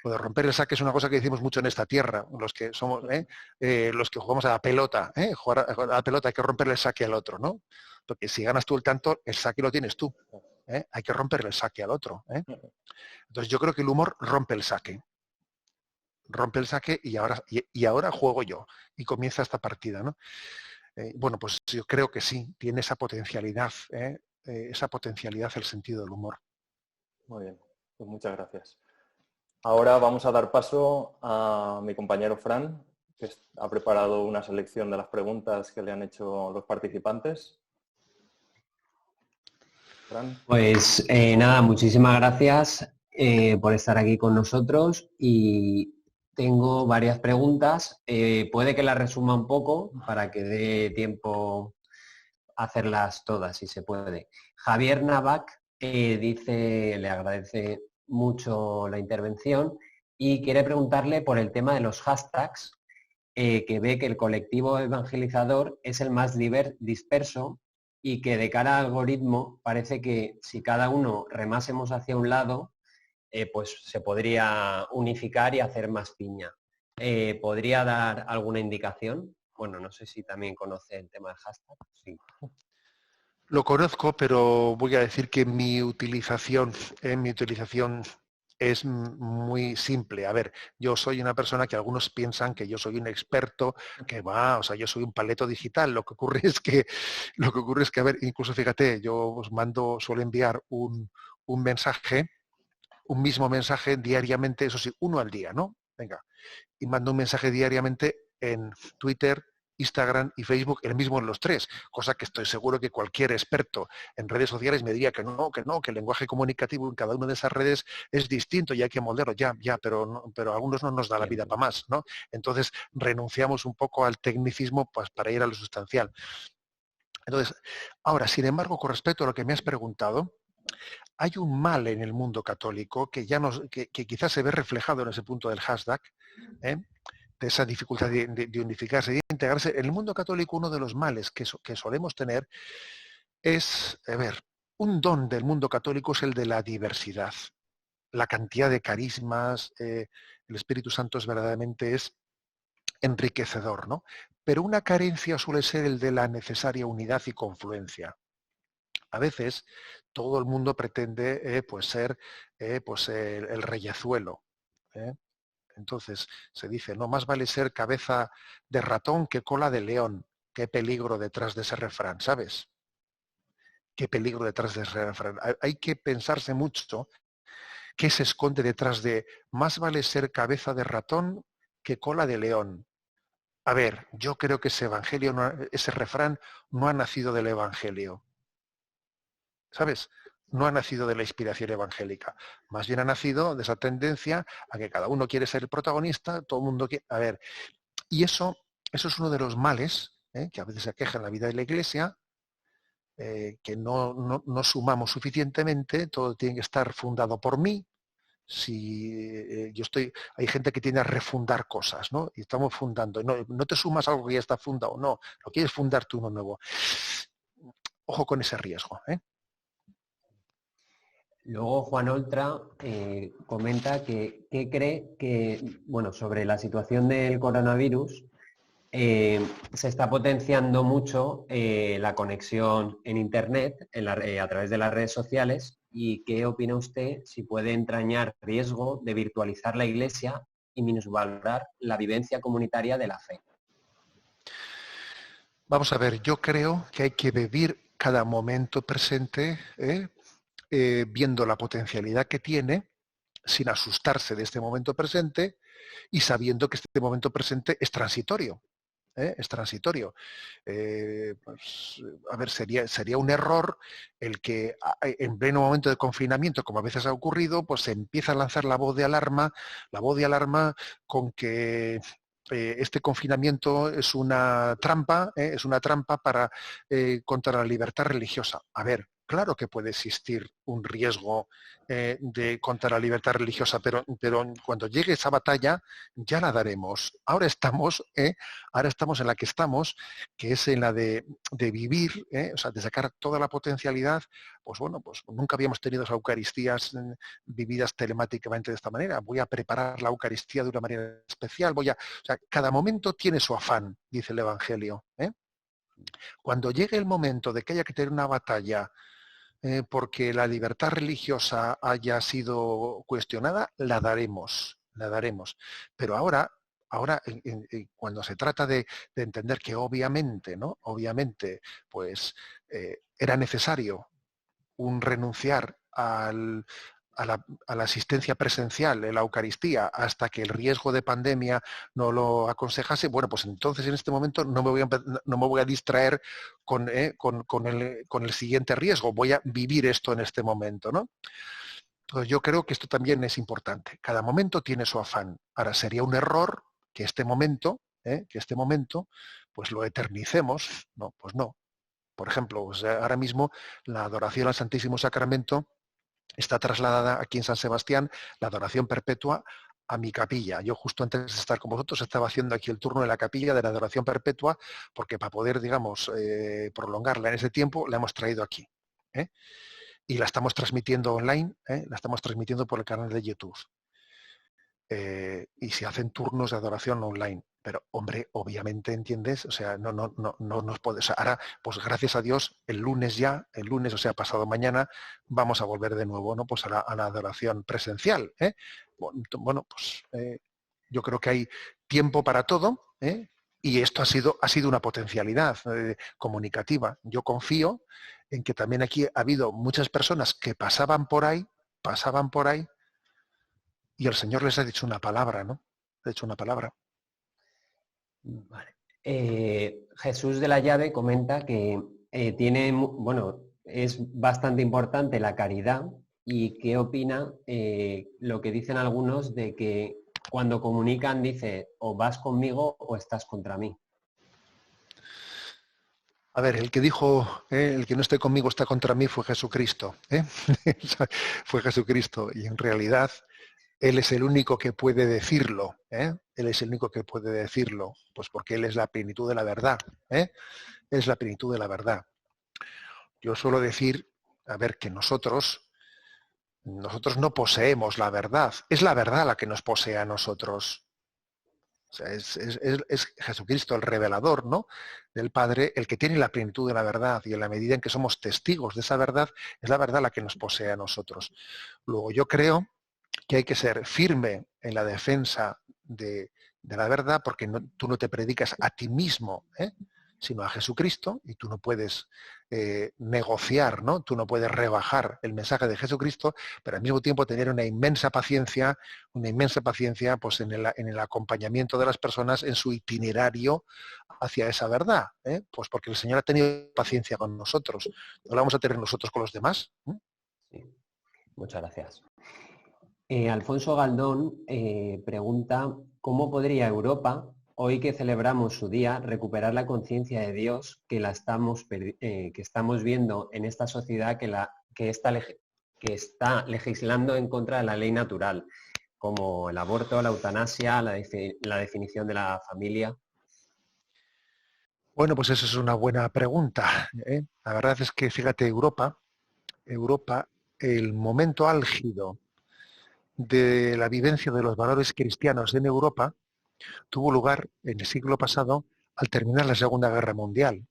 Lo de romper el saque es una cosa que decimos mucho en esta tierra, los que somos, los que jugamos a la pelota, jugar a la pelota hay que romperle el saque al otro, ¿no? Porque si ganas tú el tanto, el saque lo tienes tú. Hay que romperle el saque al otro. Entonces yo creo que el humor rompe el saque. Rompe el saque y ahora juego yo. Y comienza esta partida, ¿no? Bueno, pues yo creo que sí, tiene esa potencialidad el sentido del humor. Muy bien, pues muchas gracias. Ahora vamos a dar paso a mi compañero Fran, que ha preparado una selección de las preguntas que le han hecho los participantes. Fran. Pues nada, muchísimas gracias por estar aquí con nosotros y tengo varias preguntas. Puede que las resuma un poco para que dé tiempo a hacerlas todas, si se puede. Javier Navac dice, le agradece mucho la intervención y quiere preguntarle por el tema de los hashtags, que ve que el colectivo evangelizador es el más disperso y que de cara al algoritmo parece que si cada uno remásemos hacia un lado, pues se podría unificar y hacer más piña. ¿Podría dar alguna indicación? Bueno, no sé si también conoce el tema del hashtag. Sí. Lo conozco, pero voy a decir que mi utilización es muy simple. A ver, yo soy una persona que algunos piensan que yo soy un experto, o sea, yo soy un paleto digital. Lo que ocurre es que, a ver, incluso fíjate, yo os suelo enviar un mensaje, un mismo mensaje diariamente, eso sí, uno al día, ¿no? Venga, y mando un mensaje diariamente en Twitter, Instagram y Facebook, el mismo en los tres, cosa que estoy seguro que cualquier experto en redes sociales me diría que el lenguaje comunicativo en cada una de esas redes es distinto y hay que moldearlo, pero a algunos no nos da la vida para más, ¿no? Entonces renunciamos un poco al tecnicismo pues, para ir a lo sustancial. Entonces, ahora, sin embargo, con respecto a lo que me has preguntado, hay un mal en el mundo católico que que quizás se ve reflejado en ese punto del hashtag, de esa dificultad de unificarse, de integrarse. En el mundo católico uno de los males que solemos tener es, un don del mundo católico es el de la diversidad. La cantidad de carismas, el Espíritu Santo verdaderamente es enriquecedor, ¿no? Pero una carencia suele ser el de la necesaria unidad y confluencia. A veces todo el mundo pretende ser el reyezuelo. Entonces se dice, no, más vale ser cabeza de ratón que cola de león. Qué peligro detrás de ese refrán, ¿sabes? Qué peligro detrás de ese refrán. Hay que pensarse mucho qué se esconde detrás de más vale ser cabeza de ratón que cola de león. A ver, yo creo que ese refrán no ha nacido del Evangelio. ¿Sabes? No ha nacido de la inspiración evangélica. Más bien ha nacido de esa tendencia a que cada uno quiere ser el protagonista, todo el mundo quiere... A ver, y eso es uno de los males que a veces se aqueja en la vida de la Iglesia, que no sumamos suficientemente, todo tiene que estar fundado por mí. Si hay gente que tiene a refundar cosas, ¿no? Y estamos fundando. No te sumas a algo que ya está fundado, no. Lo quieres fundar tú uno nuevo. Ojo con ese riesgo, ¿eh? Luego Juan Oltra comenta que cree que, bueno, sobre la situación del coronavirus, se está potenciando mucho la conexión en Internet a través de las redes sociales. ¿Y qué opina usted si puede entrañar riesgo de virtualizar la Iglesia y minusvalorar la vivencia comunitaria de la fe? Vamos a ver, yo creo que hay que vivir cada momento presente, viendo la potencialidad que tiene, sin asustarse de este momento presente y sabiendo que este momento presente es transitorio. Es transitorio. Pues, a ver, sería un error el que en pleno momento de confinamiento, como a veces ha ocurrido, pues se empieza a lanzar la voz de alarma con que este confinamiento es una trampa para contra la libertad religiosa. A ver, claro que puede existir un riesgo contra la libertad religiosa, pero cuando llegue esa batalla ya la daremos. Ahora estamos en la que estamos, que es en la de vivir, o sea, de sacar toda la potencialidad. Pues bueno, pues nunca habíamos tenido esas Eucaristías vividas telemáticamente de esta manera. Voy a preparar la Eucaristía de una manera especial. O sea, cada momento tiene su afán, dice el Evangelio. Cuando llegue el momento de que haya que tener una batalla porque la libertad religiosa haya sido cuestionada, la daremos. Pero ahora cuando se trata de entender que obviamente, ¿no? Obviamente, pues era necesario un renunciar a la asistencia presencial en la Eucaristía hasta que el riesgo de pandemia no lo aconsejase, bueno, pues entonces en este momento no me voy a distraer con el siguiente riesgo, voy a vivir esto en este momento, ¿no? Entonces yo creo que esto también es importante. Cada momento tiene su afán. Ahora sería un error que este momento, pues lo eternicemos. No, pues no. Por ejemplo, pues ahora mismo la adoración al Santísimo Sacramento está trasladada aquí en San Sebastián, la adoración perpetua, a mi capilla. Yo justo antes de estar con vosotros estaba haciendo aquí el turno de la capilla de la adoración perpetua, porque para poder, digamos, prolongarla en ese tiempo, la hemos traído aquí. Y la estamos transmitiendo online, la estamos transmitiendo por el canal de YouTube. Y se hacen turnos de adoración online. Pero, hombre, obviamente, ¿entiendes? O sea, no nos puede. O sea, ahora, pues gracias a Dios, el lunes, o sea, pasado mañana, vamos a volver de nuevo, ¿no? Pues a la adoración presencial. Bueno, pues yo creo que hay tiempo para todo, y esto ha sido una potencialidad comunicativa. Yo confío en que también aquí ha habido muchas personas que pasaban por ahí, y el Señor les ha dicho una palabra, ¿no? Ha dicho una palabra. Vale. Jesús de la Llave comenta que es bastante importante la caridad y qué opina lo que dicen algunos de que cuando comunican dice o vas conmigo o estás contra mí. A ver, el que dijo, el que no esté conmigo está contra mí fue Jesucristo. Fue Jesucristo y en realidad Él es el único que puede decirlo. Él es el único que puede decirlo, pues porque Él es la plenitud de la verdad. Es la plenitud de la verdad. Yo suelo decir, a ver, que nosotros no poseemos la verdad. Es la verdad la que nos posee a nosotros. O sea, es Jesucristo el revelador, ¿no?, del Padre, el que tiene la plenitud de la verdad, y en la medida en que somos testigos de esa verdad, es la verdad la que nos posee a nosotros. Luego yo creo que hay que ser firme en la defensa de la verdad, porque tú no te predicas a ti mismo, sino a Jesucristo, y tú no puedes negociar, ¿no? Tú no puedes rebajar el mensaje de Jesucristo, pero al mismo tiempo tener una inmensa paciencia pues en el acompañamiento de las personas en su itinerario hacia esa verdad, pues porque el Señor ha tenido paciencia con nosotros. ¿No la vamos a tener nosotros con los demás? Sí. Muchas gracias. Alfonso Galdón pregunta ¿cómo podría Europa, hoy que celebramos su día, recuperar la conciencia de Dios que estamos viendo en esta sociedad que está legislando en contra de la ley natural, como el aborto, la eutanasia, la definición de la familia? Bueno, pues eso es una buena pregunta. La verdad es que, fíjate, Europa, el momento álgido de la vivencia de los valores cristianos en Europa tuvo lugar en el siglo pasado al terminar la Segunda Guerra Mundial.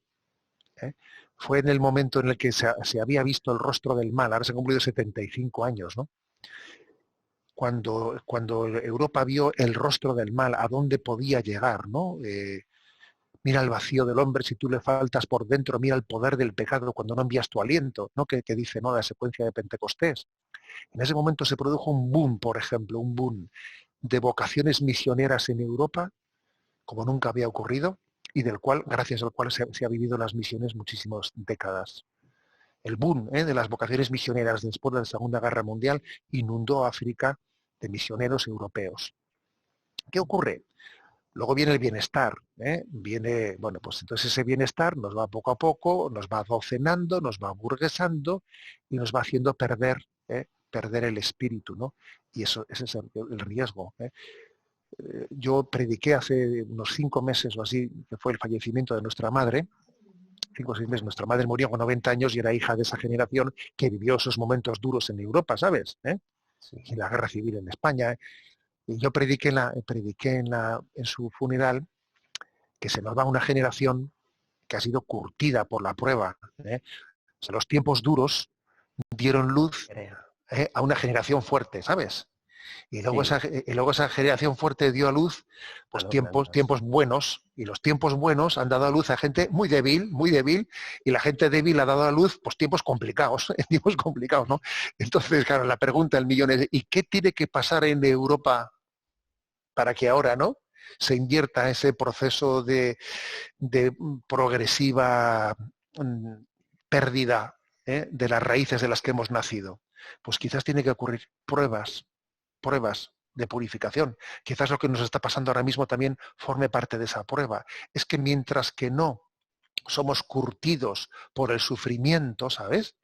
Fue en el momento en el que se había visto el rostro del mal. Ahora se han cumplido 75 años, ¿no? cuando Europa vio el rostro del mal, a dónde podía llegar, ¿no? Mira el vacío del hombre si tú le faltas por dentro, mira el poder del pecado cuando no envías tu aliento, ¿no? Que dice, ¿no?, la secuencia de Pentecostés. En ese momento se produjo un boom, por ejemplo, un boom de vocaciones misioneras en Europa, como nunca había ocurrido, y gracias al cual se ha vivido las misiones muchísimas décadas. El boom de las vocaciones misioneras después de la Segunda Guerra Mundial inundó África de misioneros europeos. ¿Qué ocurre? Luego viene el bienestar, bueno, pues entonces ese bienestar nos va poco a poco, nos va docenando, nos va burguesando y nos va haciendo perder el espíritu, ¿no? Y ese es el riesgo. Yo prediqué hace unos 5 meses o así, que fue el fallecimiento de nuestra madre, 5 o 6 meses. Nuestra madre murió con 90 años y era hija de esa generación que vivió esos momentos duros en Europa, ¿sabes? Sí. Y la guerra civil en España. Y yo prediqué en su funeral que se nos va una generación que ha sido curtida por la prueba. O sea, los tiempos duros dieron luz a una generación fuerte, ¿sabes? Y luego, sí, esa generación fuerte dio a luz pues, tiempos buenos, y los tiempos buenos han dado a luz a gente muy débil, y la gente débil ha dado a luz pues, tiempos complicados, ¿no? Entonces, claro, la pregunta del millón es, ¿y qué tiene que pasar en Europa para que ahora, ¿no?, se invierta ese proceso de progresiva pérdida de las raíces de las que hemos nacido? Pues quizás tiene que ocurrir pruebas de purificación. Quizás lo que nos está pasando ahora mismo también forme parte de esa prueba. Es que mientras que no somos curtidos por el sufrimiento, ¿sabes?,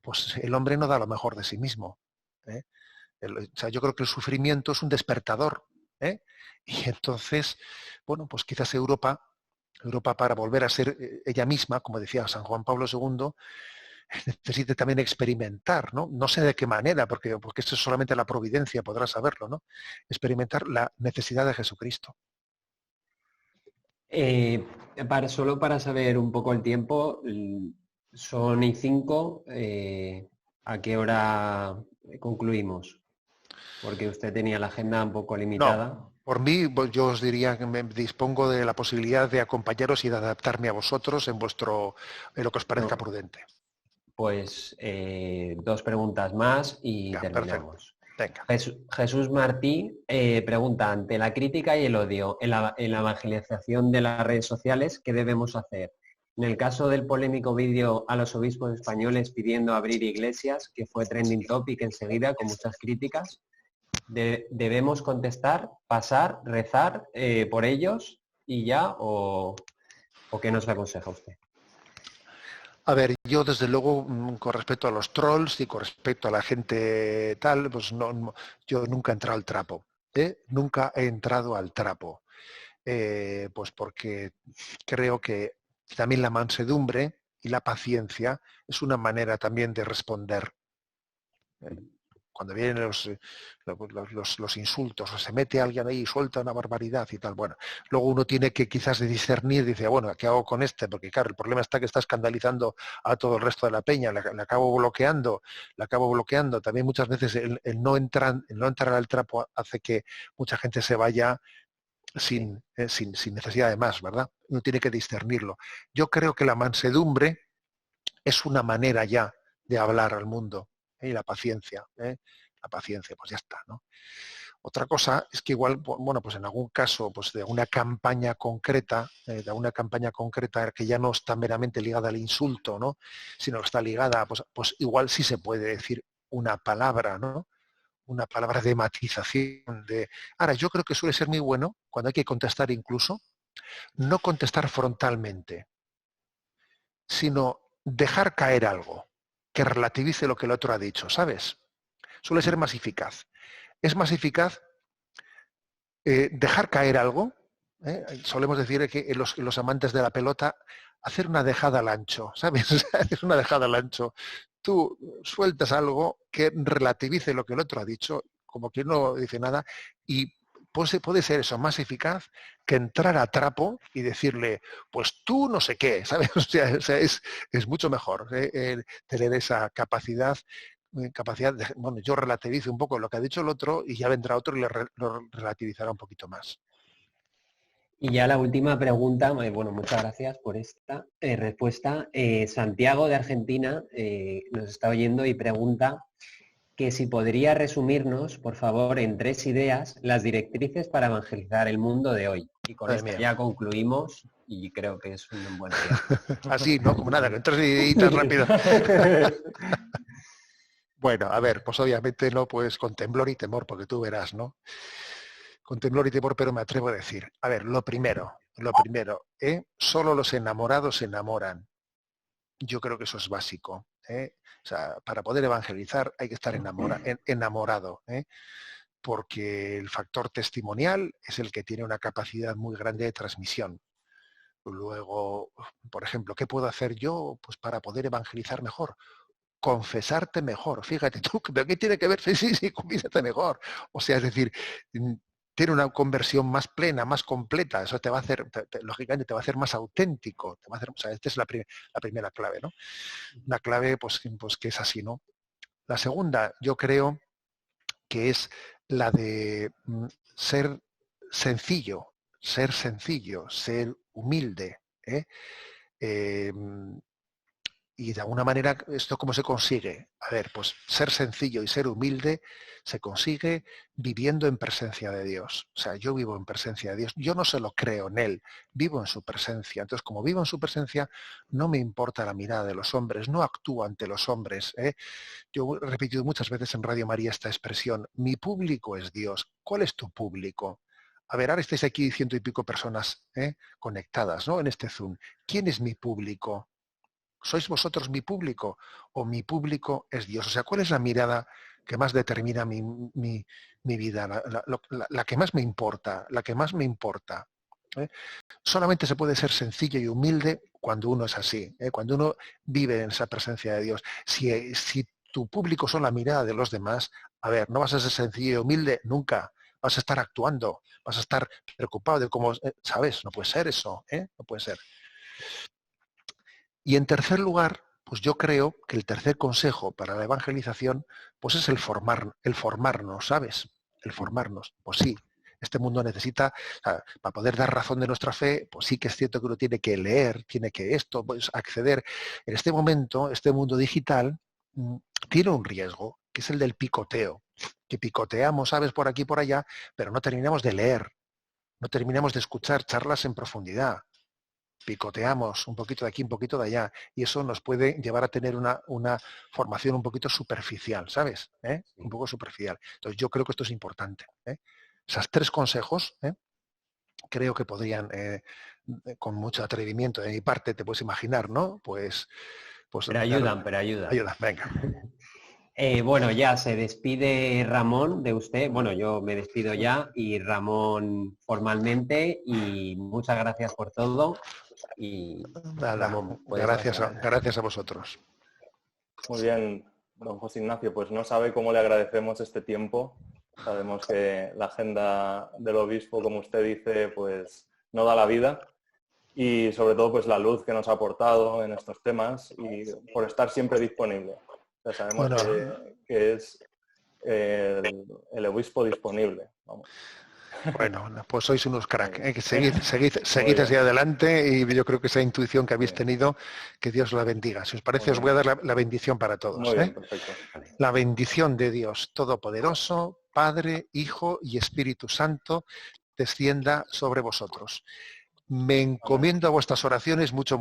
pues el hombre no da lo mejor de sí mismo. O sea, yo creo que el sufrimiento es un despertador. Y entonces, bueno, pues quizás Europa para volver a ser ella misma, como decía San Juan Pablo II, necesite también experimentar, ¿no? No sé de qué manera, porque esto es solamente la providencia, podrá saberlo, ¿no? Experimentar la necesidad de Jesucristo. Solo para saber un poco el tiempo, son y 5, ¿a qué hora concluimos? Porque usted tenía la agenda un poco limitada. No, por mí, pues yo os diría que me dispongo de la posibilidad de acompañaros y de adaptarme a vosotros en lo que os parezca prudente. Pues 2 preguntas más y terminamos. Venga. Jesús Martí pregunta, ante la crítica y el odio en la evangelización de las redes sociales, ¿qué debemos hacer? En el caso del polémico vídeo a los obispos españoles pidiendo abrir iglesias, que fue trending topic enseguida con muchas críticas, ¿debemos contestar, pasar, rezar por ellos y ya? ¿O qué nos aconseja usted? A ver, yo desde luego, con respecto a los trolls y con respecto a la gente tal, pues yo nunca he entrado al trapo. Nunca he entrado al trapo. Pues porque creo que también la mansedumbre y la paciencia es una manera también de responder. Cuando vienen los insultos, o se mete alguien ahí y suelta una barbaridad y tal, bueno, luego uno tiene que quizás discernir, dice, bueno, ¿qué hago con este? Porque claro, el problema está que está escandalizando a todo el resto de la peña, le acabo bloqueando. También muchas veces el no entrar al trapo hace que mucha gente se vaya sin necesidad de más, ¿verdad? Uno tiene que discernirlo. Yo creo que la mansedumbre es una manera ya de hablar al mundo. Y la paciencia, pues ya está, ¿no? Otra cosa es que igual, bueno, pues en algún caso, pues de una campaña concreta, que ya no está meramente ligada al insulto, ¿no?, sino que está ligada, pues igual sí se puede decir una palabra, ¿no?, una palabra de matización. Ahora, yo creo que suele ser muy bueno, cuando hay que contestar incluso, no contestar frontalmente, sino dejar caer algo que relativice lo que el otro ha dicho, ¿sabes? Suele ser más eficaz. Es más eficaz dejar caer algo. Solemos decir que los amantes de la pelota, hacer una dejada al ancho, ¿sabes? Es una dejada al ancho. Tú sueltas algo que relativice lo que el otro ha dicho, como que no dice nada, y puede ser eso más eficaz que entrar a trapo y decirle, pues tú no sé qué, ¿sabes? O sea, es mucho mejor tener esa capacidad capacidad de, bueno, yo relativizo un poco lo que ha dicho el otro y ya vendrá otro y lo relativizará un poquito más. Y ya la última pregunta, bueno, muchas gracias por esta respuesta. Santiago de Argentina nos está oyendo y pregunta que si podría resumirnos, por favor, en 3 ideas, las directrices para evangelizar el mundo de hoy. Y con esto ya concluimos y creo que es un buen día. Así, ¿no? Como nada, con 3 ideitas rápido. Bueno, a ver, pues obviamente no, pues con temblor y temor, porque tú verás, ¿no? Con temblor y temor, pero me atrevo a decir. A ver, lo primero, solo los enamorados se enamoran. Yo creo que eso es básico. O sea, para poder evangelizar hay que estar enamorado, porque el factor testimonial es el que tiene una capacidad muy grande de transmisión. Luego, por ejemplo, ¿qué puedo hacer yo pues, para poder evangelizar mejor? Confesarte mejor. Fíjate tú, ¿pero qué tiene que ver? Sí, confiésate mejor. O sea, es decir, tiene una conversión más plena, más completa. Eso te va a hacer, lógicamente, te va a hacer más auténtico. Te va a hacer, o sea, esta es la primera clave, ¿no? Una clave, pues que es así, ¿no? La segunda, yo creo que es la de ser sencillo, ser humilde, y de alguna manera, ¿esto cómo se consigue? A ver, pues ser sencillo y ser humilde se consigue viviendo en presencia de Dios. O sea, yo vivo en presencia de Dios. Yo no se lo creo en Él, vivo en su presencia. Entonces, como vivo en su presencia, no me importa la mirada de los hombres, no actúo ante los hombres. Yo he repetido muchas veces en Radio María esta expresión, mi público es Dios. ¿Cuál es tu público? A ver, ahora estáis aquí 100 y pico personas conectadas, ¿no? En este Zoom. ¿Quién es mi público? ¿Sois vosotros mi público o mi público es Dios? O sea, ¿cuál es la mirada que más determina mi vida? La que más me importa, Solamente se puede ser sencillo y humilde cuando uno es así, cuando uno vive en esa presencia de Dios. Si tu público son la mirada de los demás, a ver, no vas a ser sencillo y humilde nunca. Vas a estar actuando, vas a estar preocupado de cómo, ¿sabes? No puede ser eso, no puede ser. Y en tercer lugar, pues yo creo que el tercer consejo para la evangelización, pues es el formarnos, ¿sabes? El formarnos. Pues sí, este mundo necesita, o sea, para poder dar razón de nuestra fe, pues sí que es cierto que uno tiene que leer, tiene que pues acceder. En este momento, este mundo digital tiene un riesgo, que es el del picoteo. Que picoteamos, ¿sabes? Por aquí y por allá, pero no terminamos de leer, no terminamos de escuchar charlas en profundidad. Picoteamos un poquito de aquí, un poquito de allá, y eso nos puede llevar a tener una formación un poquito superficial, ¿sabes? Un poco superficial. Entonces yo creo que esto es importante. Esos 3 consejos creo que podrían, con mucho atrevimiento de mi parte, te puedes imaginar, ¿no? Pues pero ayudan. Ayudan, venga. Bueno, ya se despide Ramón de usted. Bueno, yo me despido ya y Ramón formalmente y muchas gracias por todo. Y Ramón, gracias a vosotros. Muy bien, don José Ignacio, pues no sabe cómo le agradecemos este tiempo. Sabemos que la agenda del obispo, como usted dice, pues no da la vida y sobre todo pues la luz que nos ha aportado en estos temas y por estar siempre disponible. Ya sabemos que es el obispo disponible. Vamos. Bueno, pues sois unos crack. Seguid hacia adelante y yo creo que esa intuición que habéis tenido, que Dios la bendiga. Si os parece, os voy a dar la bendición para todos. Muy bien, perfecto. La bendición de Dios Todopoderoso, Padre, Hijo y Espíritu Santo, descienda sobre vosotros. Me encomiendo a vuestras oraciones mucho.